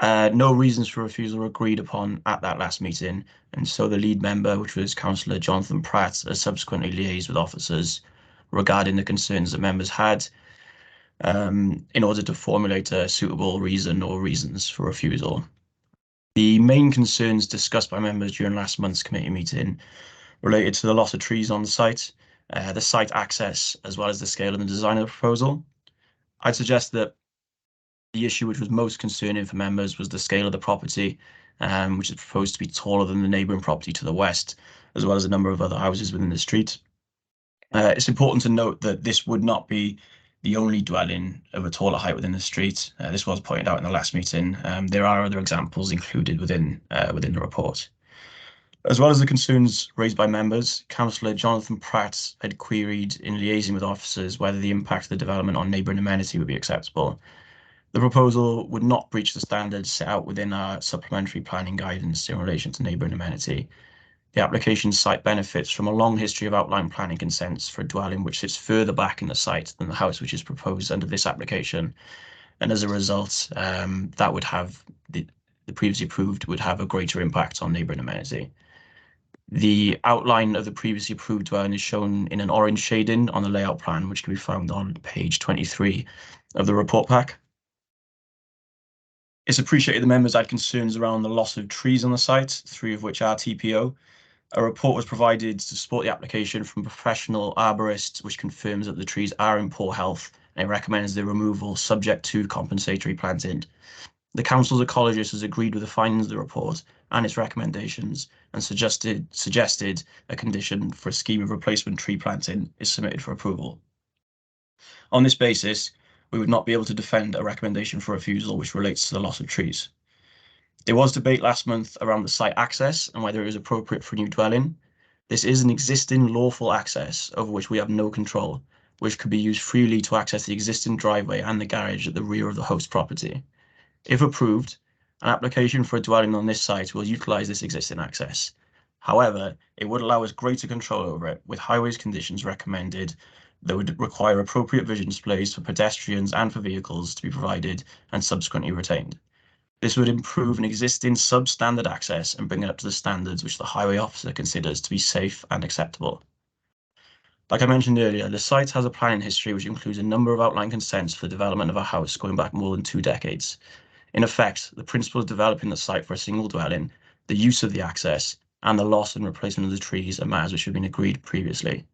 No reasons for refusal were agreed upon at that last meeting, and so the lead member, which was Councillor Jonathan Pratt, has subsequently liaised with officers regarding the concerns that members had in order to formulate a suitable reason or reasons for refusal. The main concerns discussed by members during last month's committee meeting related to the loss of trees on the site access, as well as the scale and the design of the proposal. I'd suggest that the issue which was most concerning for members was the scale of the property, which is proposed to be taller than the neighbouring property to the west, as well as a number of other houses within the street. It's important to note that this would not be the only dwelling of a taller height within the street. This was pointed out in the last meeting. There are other examples included within the report. As well as the concerns raised by members, Councillor Jonathan Pratt had queried in liaising with officers whether the impact of the development on neighbouring amenity would be acceptable. The proposal would not breach the standards set out within our supplementary planning guidance in relation to neighbouring amenity. The application site benefits from a long history of outline planning consents for a dwelling which sits further back in the site than the house which is proposed under this application. And as a result, that would have the previously approved would have a greater impact on neighbouring amenity. The outline of the previously approved dwelling is shown in an orange shading on the layout plan, which can be found on page 23 of the report pack. It's appreciated the members had concerns around the loss of trees on the site, 3 of which are TPO. A report was provided to support the application from professional arborists, which confirms that the trees are in poor health and it recommends their removal subject to compensatory planting. The council's ecologist has agreed with the findings of the report and its recommendations and suggested a condition for a scheme of replacement tree planting is submitted for approval. On this basis, we would not be able to defend a recommendation for refusal which relates to the loss of trees. There was debate last month around the site access and whether it is appropriate for a new dwelling. This is an existing lawful access over which we have no control, which could be used freely to access the existing driveway and the garage at the rear of the host property. If approved, an application for a dwelling on this site will utilise this existing access. However, it would allow us greater control over it, with highways conditions recommended that would require appropriate vision displays for pedestrians and for vehicles to be provided and subsequently retained. This would improve an existing substandard access and bring it up to the standards which the highway officer considers to be safe and acceptable. Like I mentioned earlier, the site has a planning history which includes a number of outline consents for the development of a house going back more than 2 decades. In effect, the principle of developing the site for a single dwelling, the use of the access, and the loss and replacement of the trees are matters which have been agreed previously.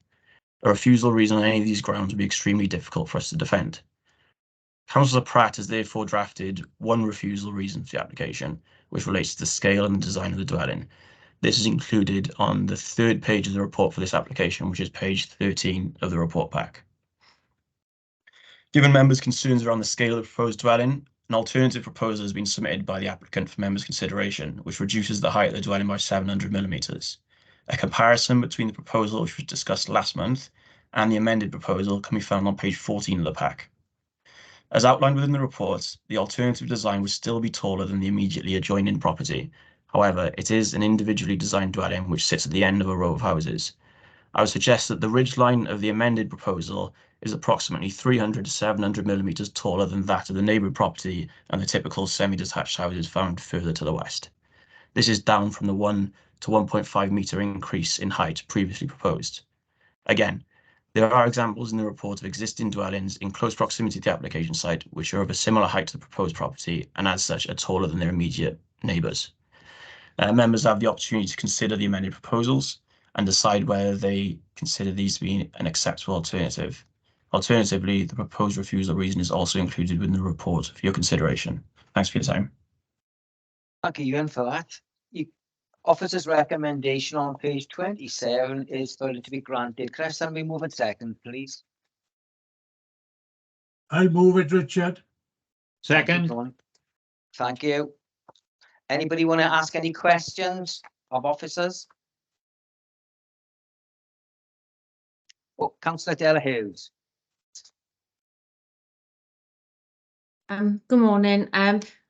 A refusal reason on any of these grounds would be extremely difficult for us to defend. Councillor Pratt has therefore drafted one refusal reason for the application, which relates to the scale and the design of the dwelling. This is included on the 3rd page of the report for this application, which is page 13 of the report pack. Given members' concerns around the scale of the proposed dwelling, an alternative proposal has been submitted by the applicant for members' consideration, which reduces the height of the dwelling by 700 millimetres. A comparison between the proposal which was discussed last month and the amended proposal can be found on page 14 of the pack. As outlined within the report, the alternative design would still be taller than the immediately adjoining property. However, it is an individually designed dwelling which sits at the end of a row of houses. I would suggest that the ridgeline of the amended proposal is approximately 300 to 700 millimetres taller than that of the neighbouring property and the typical semi-detached houses found further to the west. This is down from the 1 to 1.5 metre increase in height previously proposed. Again, there are examples in the report of existing dwellings in close proximity to the application site which are of a similar height to the proposed property and as such are taller than their immediate neighbours. Members have the opportunity to consider the amended proposals and decide whether they consider these to be an acceptable alternative. Alternatively, the proposed refusal reason is also included within the report for your consideration. Thanks for your time. Thank you, Ewan, for that. Officer's recommendation on page 27 is for it to be granted. Can I have somebody move in second, please? I move it, Richard. Second. Thank you. Anybody want to ask any questions of officers? Oh, Councillor Della Hughes. Good morning.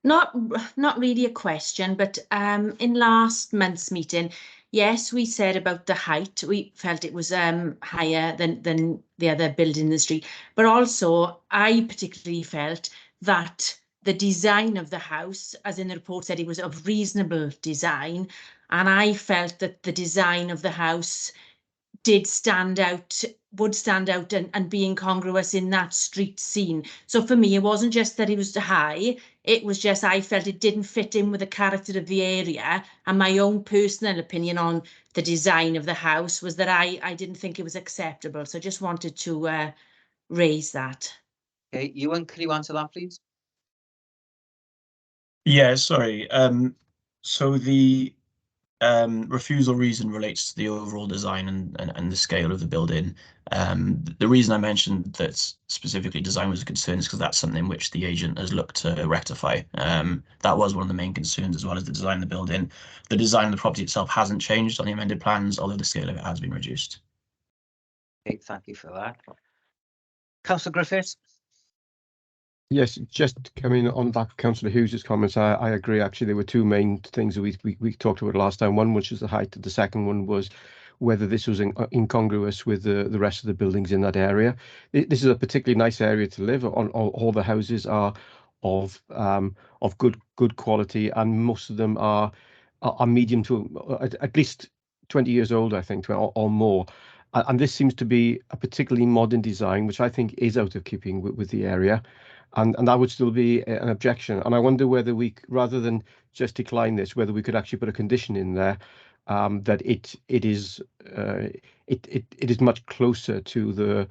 Not really a question, but in last month's meeting, yes, we said about the height. We felt it was higher than the other building in the street, but also I particularly felt that the design of the house, as in the report said, it was of reasonable design, and I felt that the design of the house would stand out and be incongruous in that street scene. So for me, it wasn't just that it was high, it was just I felt it didn't fit in with the character of the area, and my own personal opinion on the design of the house was that I didn't think it was acceptable. So I just wanted to raise that. Okay, Ewan, could you answer that, please? Yeah, sorry. So the refusal reason relates to the overall design and the scale of the building. The reason I mentioned that specifically design was a concern is because that's something which the agent has looked to rectify. That was one of the main concerns, as well as the design of the building. The design of the property itself hasn't changed on the amended plans, although the scale of it has been reduced. Okay, thank you for that. Councillor Griffiths. Yes, just coming on back to Councillor Hughes's comments, I agree. Actually, there were two main things that we talked about last time. One, which is the height. The second one was whether this was incongruous with the rest of the buildings in that area. This is a particularly nice area to live on. All the houses are of good quality, and most of them are medium to at least 20 years old, I think, or more. And this seems to be a particularly modern design, which I think is out of keeping with the area. And that would still be an objection. And I wonder whether we, rather than just decline this, whether we could actually put a condition in there that it is much closer to the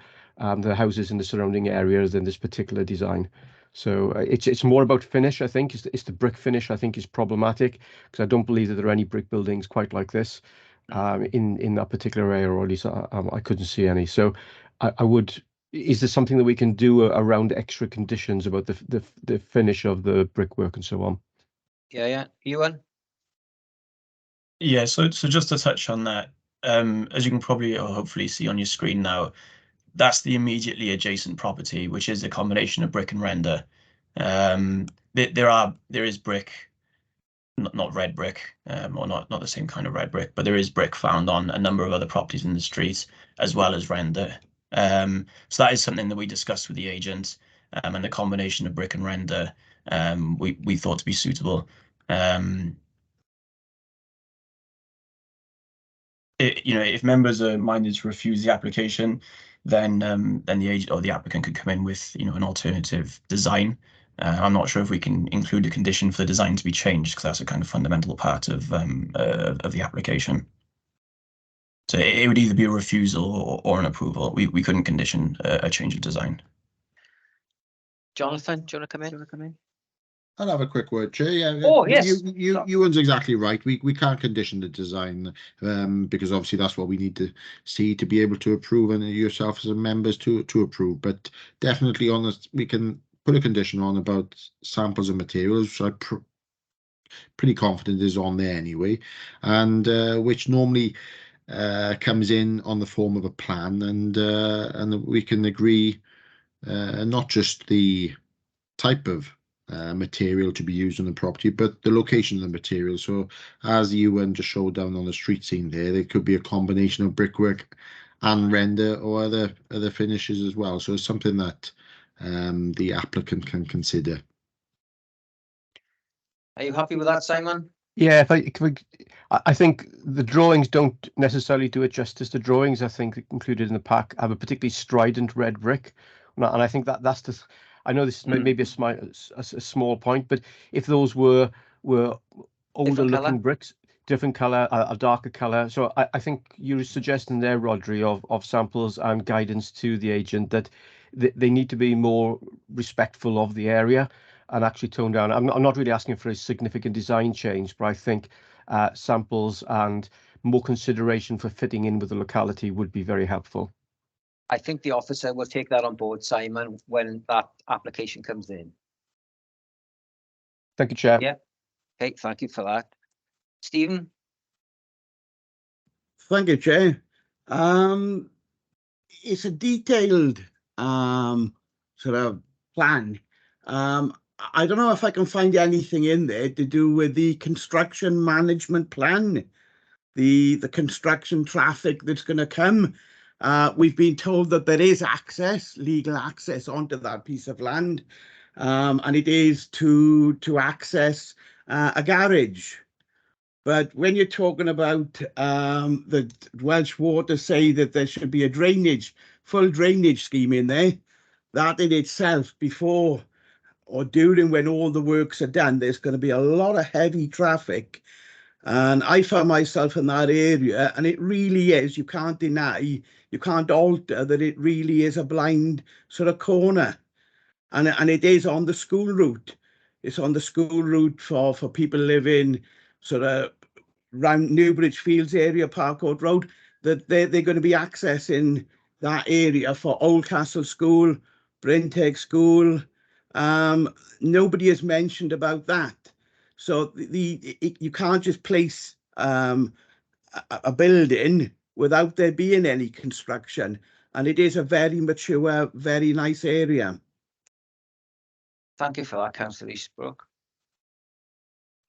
houses in the surrounding area than this particular design. So it's more about finish, I think. It's the brick finish, I think, is problematic, because I don't believe that there are any brick buildings quite like this in that particular area, or at least I couldn't see any. So I would. Is there something that we can do around extra conditions about the finish of the brickwork and so on? Yeah, Ewan. Yeah, so just to touch on that, as you can probably or hopefully see on your screen now, that's the immediately adjacent property, which is a combination of brick and render. There is brick, not red brick, or not the same kind of red brick, but there is brick found on a number of other properties in the street, as well as render. So that is something that we discussed with the agent, and the combination of brick and render we thought to be suitable. If members are minded to refuse the application, then the agent or the applicant could come in with an alternative design. I'm not sure if we can include a condition for the design to be changed, because that's a kind of fundamental part of the application. So it would either be a refusal or an approval. We couldn't condition a change of design. Jonathan, do you want to come in? I'll have a quick word, Chair. Yeah, Oh, yes. Ewan's exactly right. We can't condition the design because obviously that's what we need to see to be able to approve, and yourself as a members to approve. But definitely on this, we can put a condition on about samples of materials, which I'm pretty confident is on there anyway, and which normally comes in on the form of a plan, and we can agree not just the type of material to be used on the property, but the location of the material. So as Ewan just showed down on the street scene there could be a combination of brickwork and render or other finishes as well. So it's something that the applicant can consider. Are you happy with that, Simon? Yeah, I think the drawings don't necessarily do it justice. The drawings, I think, included in the pack have a particularly strident red brick, and I think that's the. I know this is maybe a small point, but if those were older looking bricks, different color, a darker color. So I think you're suggesting there, Rodri, of samples and guidance to the agent that they need to be more respectful of the area and actually tone down. I'm not really asking for a significant design change, but I think samples and more consideration for fitting in with the locality would be very helpful. I think the officer will take that on board, Simon, when that application comes in. Thank you, Chair. Yeah. Okay, thank you for that. Stephen? Thank you, Chair. It's a detailed sort of plan. I don't know if I can find anything in there to do with the construction management plan, the construction traffic that's going to come. We've been told that there is access, legal access onto that piece of land, and it is to access a garage. But when you're talking about the Welsh Water say that there should be a full drainage scheme in there, that in itself, before or during when all the works are done, there's going to be a lot of heavy traffic. And I found myself in that area, and it really is, you can't deny, you can't alter that it really is a blind sort of corner. And it is on the school route. It's on the school route for people living sort of around Newbridge Fields area, Parkcourt Road, that they're going to be accessing that area for Oldcastle School, Brenteg School. Nobody has mentioned about that. So you can't just place a building without there being any construction. And it is a very mature, very nice area. Thank you for that, Councillor Eastbrook.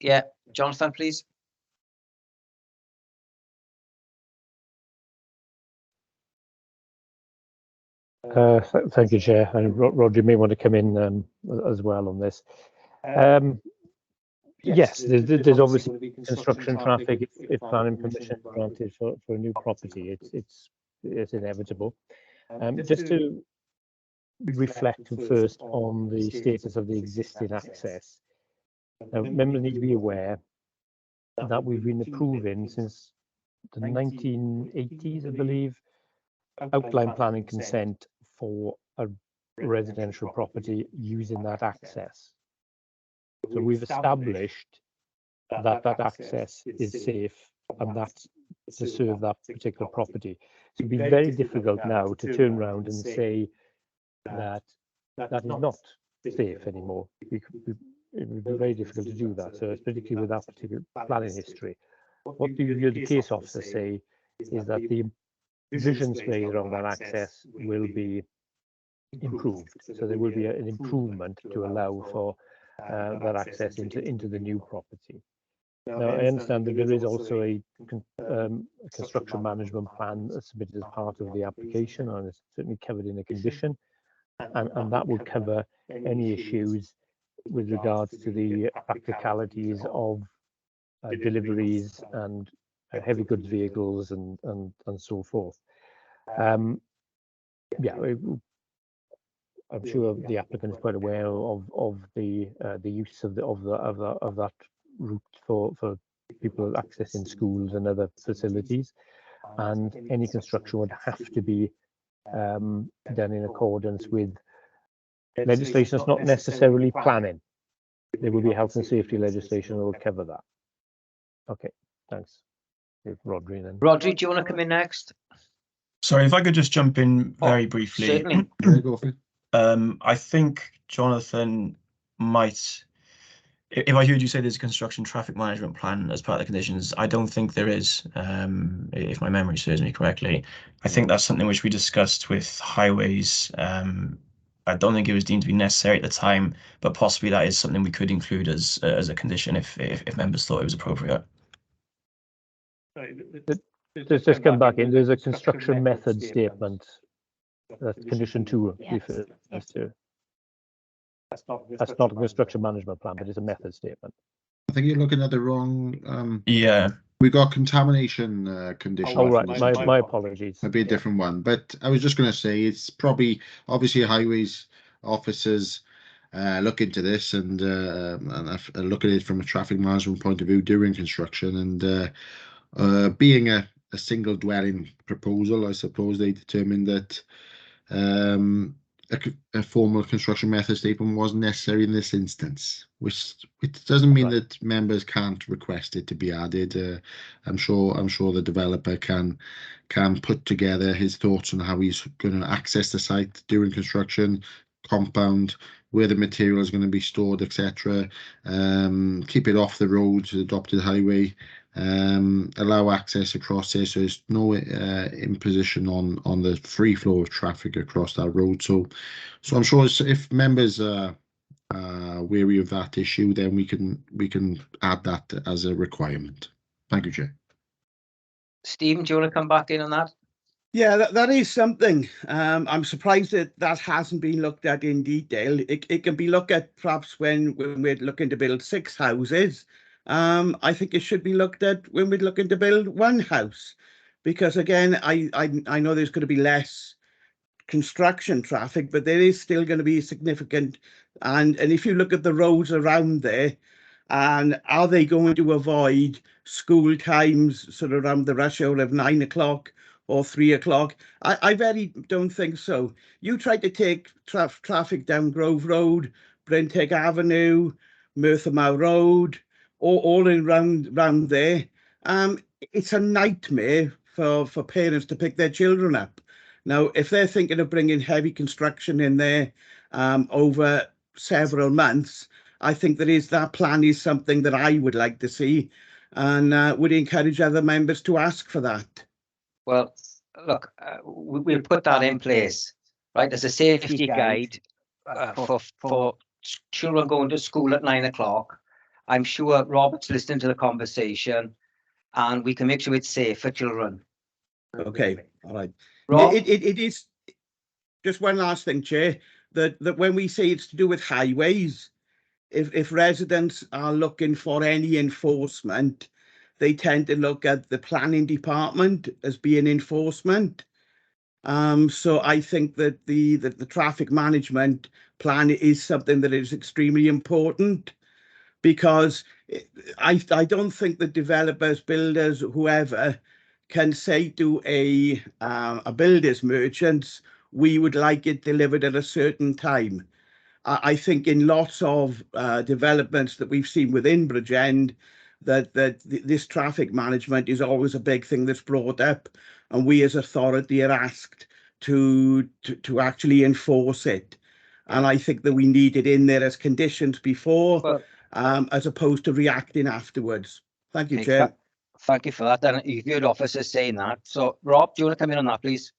Yeah, Jonathan, please. Thank you, Chair. And Roger may want to come in as well on this. Yes, there's obviously construction traffic if planning permission is granted for a new property. It's inevitable. Just to reflect first on the status of the existing access. Now, members need to be aware that we've been approving since the 1980s, I believe, outline planning consent for a residential property using that access. So we've established that that access is safe and that's to serve that particular property. So it'd be very difficult now to turn around and say that that is not safe anymore. It would be very difficult to do that. So particularly with that particular planning history. What the case officer say is that the vision space around that access will be improved. So there will be an improvement to allow for that access into the new property. Now, I understand that there is also a construction management plan submitted as part of the application, and it's certainly covered in a condition, and that will cover any issues with regards to the practicalities of deliveries and heavy goods vehicles and so forth. Yeah, I'm sure the applicant is quite aware of the use of that route for people accessing schools and other facilities. and any construction would have to be done in accordance with legislation that's not necessarily planning. There will be health and safety legislation that will cover that. Okay, thanks. Rodri then. Rodri, do you want to come in next? Sorry, if I could just jump in very briefly. Certainly. Go for it. I think Jonathan might, if I heard you say there's a construction traffic management plan as part of the conditions, I don't think there is, if my memory serves me correctly. I think that's something which we discussed with highways. I don't think it was deemed to be necessary at the time, but possibly that is something we could include as a condition if members thought it was appropriate. Just come back in. There's a construction method statement. That's condition 2 refers to. That's not a construction management plan, but it's a method statement. I think you're looking at the wrong. Yeah. We got contamination condition. Oh, right. My apologies. Maybe a different one, but I was just going to say it's probably obviously highways officers look into this and look at it from a traffic management point of view during construction, and being a single dwelling proposal, I suppose they determined that a formal construction method statement wasn't necessary in this instance, which doesn't mean that members can't request it to be added. I'm sure the developer can put together his thoughts on how he's going to access the site during construction, compound, where the material is going to be stored, etc. Keep it off the road to the adopted highway, allow access across there, so there's no imposition on the free flow of traffic across that road. So I'm sure if members are weary of that issue, then we can add that as a requirement. Thank you, Chair. Stephen, do you want to come back in on that? Yeah, that is something. I'm surprised that hasn't been looked at in detail. It can be looked at perhaps when we're looking to build 6 houses. I think it should be looked at when we're looking to build 1 house, because again, I know there's going to be less construction traffic, but there is still going to be significant. And if you look at the roads around there, and are they going to avoid school times sort of around the rush hour of 9 o'clock or 3 o'clock? I very don't think so. You try to take traffic down Grove Road, Brenteg Avenue, Merthyr Mawr Road, all around there. It's a nightmare for parents to pick their children up. Now, if they're thinking of bringing heavy construction in there over several months, I think that plan is something that I would like to see, and would encourage other members to ask for that. Well, look, we'll put that in place, right? As a safety guide for children going to school at 9 o'clock. I'm sure Robert's listening to the conversation, and we can make sure it's safe for children. Okay, all right. Rob? It is just one last thing, Chair, that when we say it's to do with highways, if residents are looking for any enforcement, they tend to look at the planning department as being enforcement. So I think that the traffic management plan is something that is extremely important, because I don't think that developers, builders, whoever can say to a builder's merchants, we would like it delivered at a certain time. I think in lots of developments that we've seen within Bridgend, that this traffic management is always a big thing that's brought up, and we as authority are asked to actually enforce it. And I think that we need it in there as conditions before, as opposed to reacting afterwards. Thank you, Chair. Thank you for that. And you've heard officers saying that. So, Rob, do you want to come in on that, please?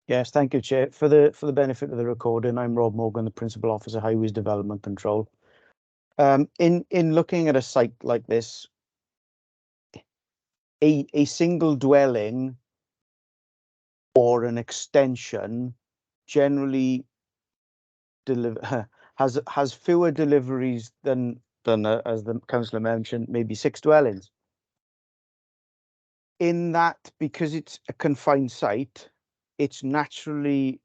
Yes, thank you, Chair. For the benefit of the recording, I'm Rob Morgan, the Principal Officer, Highways Development Control. In looking at a site like this, a single dwelling or an extension generally has fewer deliveries than as the councillor mentioned, maybe 6 dwellings. In that, because it's a confined site, it's naturally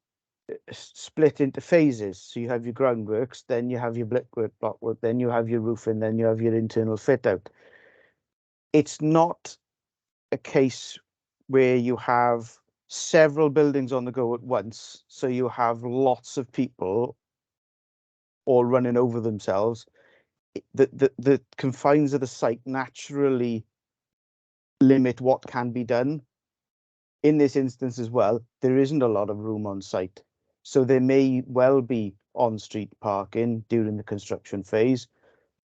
split into phases. So you have your groundworks, then you have your brickwork, blockwork, then you have your roofing, then you have your internal fit out. It's not a case where you have several buildings on the go at once, so you have lots of people all running over themselves, the confines of the site naturally limit what can be done. In this instance as well, there isn't a lot of room on site, so there may well be on-street parking during the construction phase.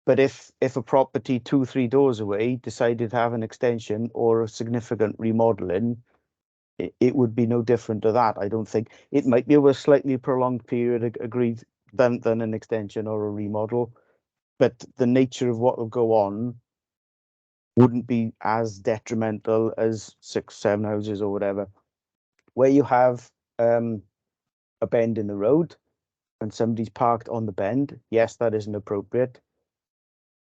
But if a property 2-3 doors away decided to have an extension or a significant remodeling, it would be no different to that. I don't think it might be over a slightly prolonged period, agreed, than an extension or a remodel, but the nature of what will go on wouldn't be as detrimental as 6-7 houses or whatever. Where you have a bend in the road and somebody's parked on the bend, yes, that isn't appropriate,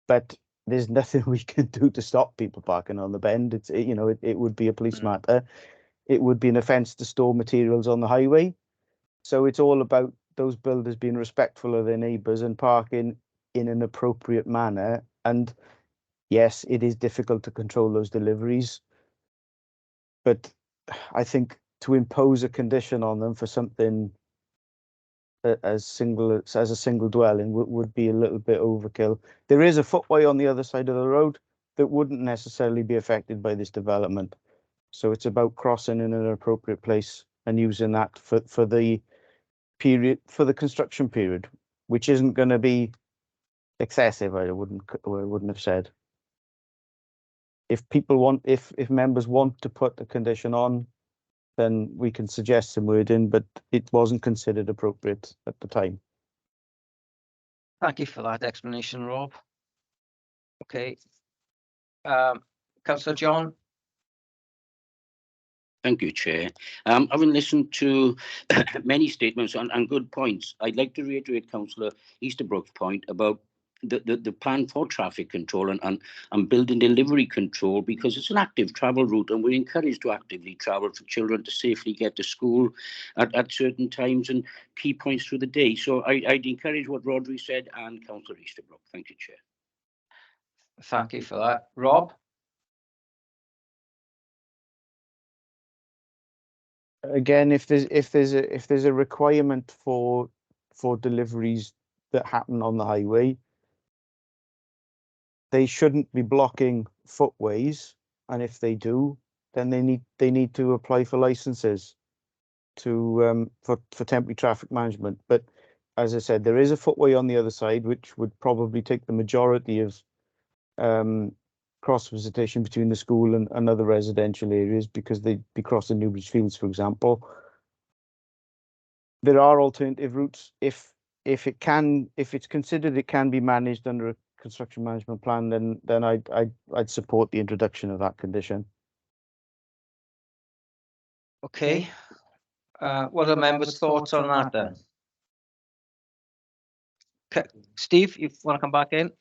but there's nothing we can do to stop people parking on the bend. It would be a police matter. It would be an offence to store materials on the highway. So it's all about those builders being respectful of their neighbours and parking in an appropriate manner. And yes, it is difficult to control those deliveries, but I think to impose a condition on them for something as a single dwelling would be a little bit overkill. There is a footway on the other side of the road that wouldn't necessarily be affected by this development. So it's about crossing in an appropriate place and using that for the period, for the construction period, which isn't going to be excessive. I wouldn't have said. If members want to put the condition on, then we can suggest some wording, but it wasn't considered appropriate at the time. Thank you for that explanation, Rob. Okay. Councillor John. Thank you, Chair. Having listened to many statements and good points, I'd like to reiterate Councillor Easterbrook's point about the plan for traffic control and building delivery control, because it's an active travel route and we're encouraged to actively travel for children to safely get to school at certain times and key points through the day. So I'd encourage what Rodri said and Councillor Easterbrook. Thank you, Chair. Thank you for that. Rob? Again, if there's a requirement for deliveries that happen on the highway, they shouldn't be blocking footways, and if they do, then they need to apply for licenses for temporary traffic management. But as I said, there is a footway on the other side, which would probably take the majority of cross visitation between the school and other residential areas, because they'd be crossing Newbridge Fields, for example. There are alternative routes if it's considered it can be managed under a construction management plan, then I'd support the introduction of that condition. Okay. What are members' thoughts on that then? Okay. Steve, you want to come back in?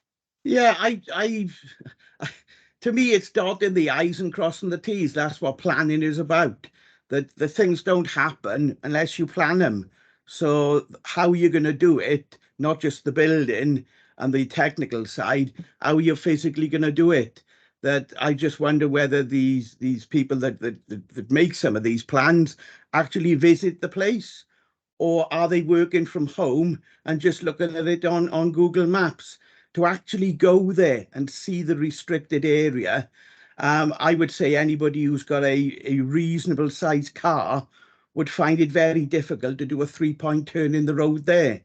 Yeah, to me, it's dotting the I's and crossing the T's. That's what planning is about. That the things don't happen unless you plan them. So how you're going to do it, not just the building and the technical side, how you're physically going to do it. That I just wonder whether these people that make some of these plans actually visit the place, or are they working from home and just looking at it on Google Maps? To actually go there and see the restricted area, I would say anybody who's got a reasonable sized car would find it very difficult to do a 3-point turn in the road there.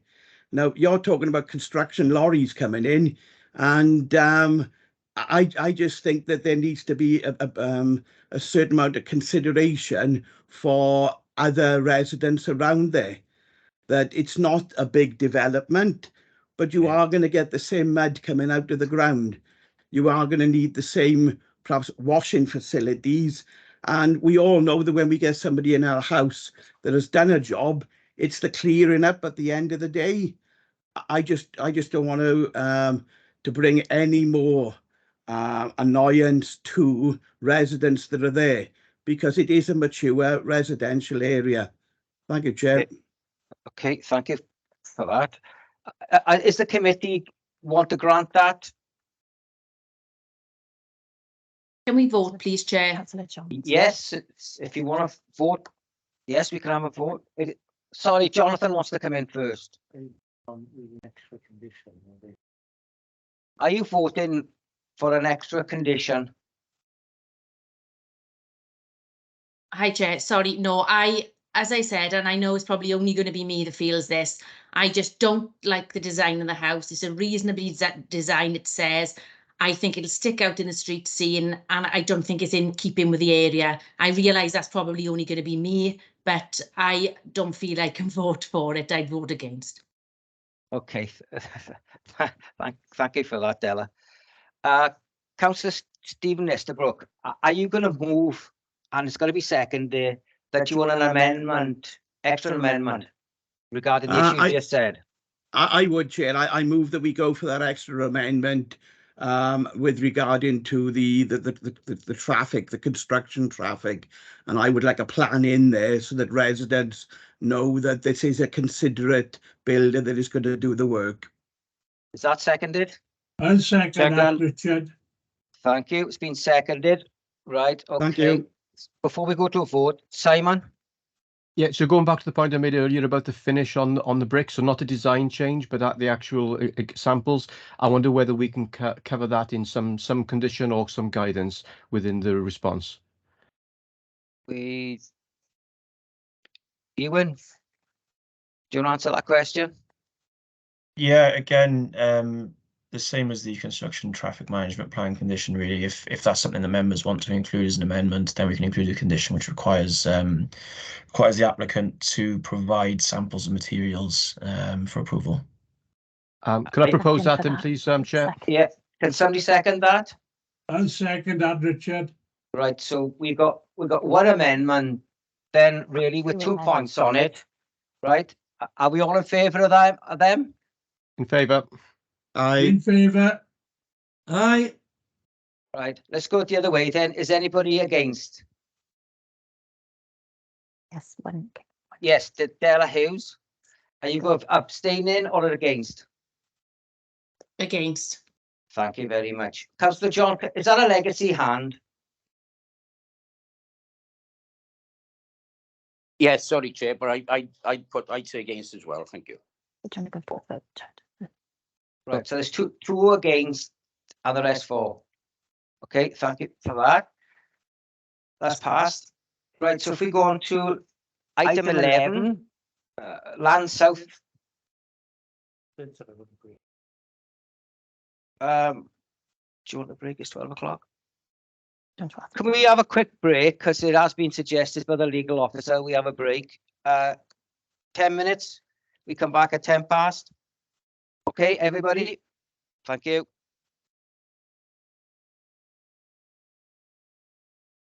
Now, you're talking about construction lorries coming in, and I just think that there needs to be a certain amount of consideration for other residents around there. That it's not a big development, but you are going to get the same mud coming out of the ground. You are going to need the same, perhaps, washing facilities. And we all know that when we get somebody in our house that has done a job, it's the clearing up at the end of the day. I just don't want to bring any more annoyance to residents that are there, because it is a mature residential area. Thank you, Chair. Okay, thank you for that. Is the committee want to grant that? Can we vote, please, Chair? Councillor Johnson. Yes, if you want to vote, yes, we can have a vote. Sorry, Jonathan wants to come in first. Are you voting for an extra condition? Hi, Chair. Sorry, no, as I said, and I know it's probably only going to be me that feels this, I just don't like the design of the house. It's a reasonably design, it says. I think it'll stick out in the street scene, and I don't think it's in keeping with the area. I realise that's probably only going to be me, but I don't feel I can vote for it. I'd vote against. Okay, thank you for that, Della. Councillor Stephen Estabrook, are you going to move, and it's going to be seconded, that you want an amendment, extra amendment regarding the issue you just said? I would, Chair. I move that we go for that extra amendment with regarding to the traffic, the construction traffic, and I would like a plan in there so that residents know that this is a considerate builder that is going to do the work. Is that seconded? I'll second that, Richard. Thank you. It's been seconded. Right. Okay. Thank you. Before we go to a vote, Simon? Yeah, so going back to the point I made earlier about the finish on the brick, so not a design change, but at the actual samples, I wonder whether we can cover that in some condition or some guidance within the response. Ewan, do you want to answer that question? Yeah, again, the same as the construction traffic management plan condition, really. If that's something the members want to include as an amendment, then we can include a condition which requires the applicant to provide samples of materials for approval. Could I propose that then, please, Chair? Yeah. Can somebody second that? I'll second that, Richard. Right. So we've got one amendment, then really with 2 points on it. Right. Are we all in favour of them? In favour. Aye. In favour. Aye. Right. Let's go the other way then. Is anybody against? Yes, one. Yes, Della Hughes. Are you going abstaining or against? Against. Thank you very much. Councillor John, is that a legacy hand? Yes, sorry, Chair, but I'd say against as well. Thank you. Right, so there's two against and the rest for. Okay, thank you for that. That's passed. Right, so if we go on to item 11, land south. Do you want to break? It's 12 o'clock. Can we have a quick break? Because it has been suggested by the legal officer. We have a break. 10 minutes. We come back at 10 past. Okay, everybody. Thank you.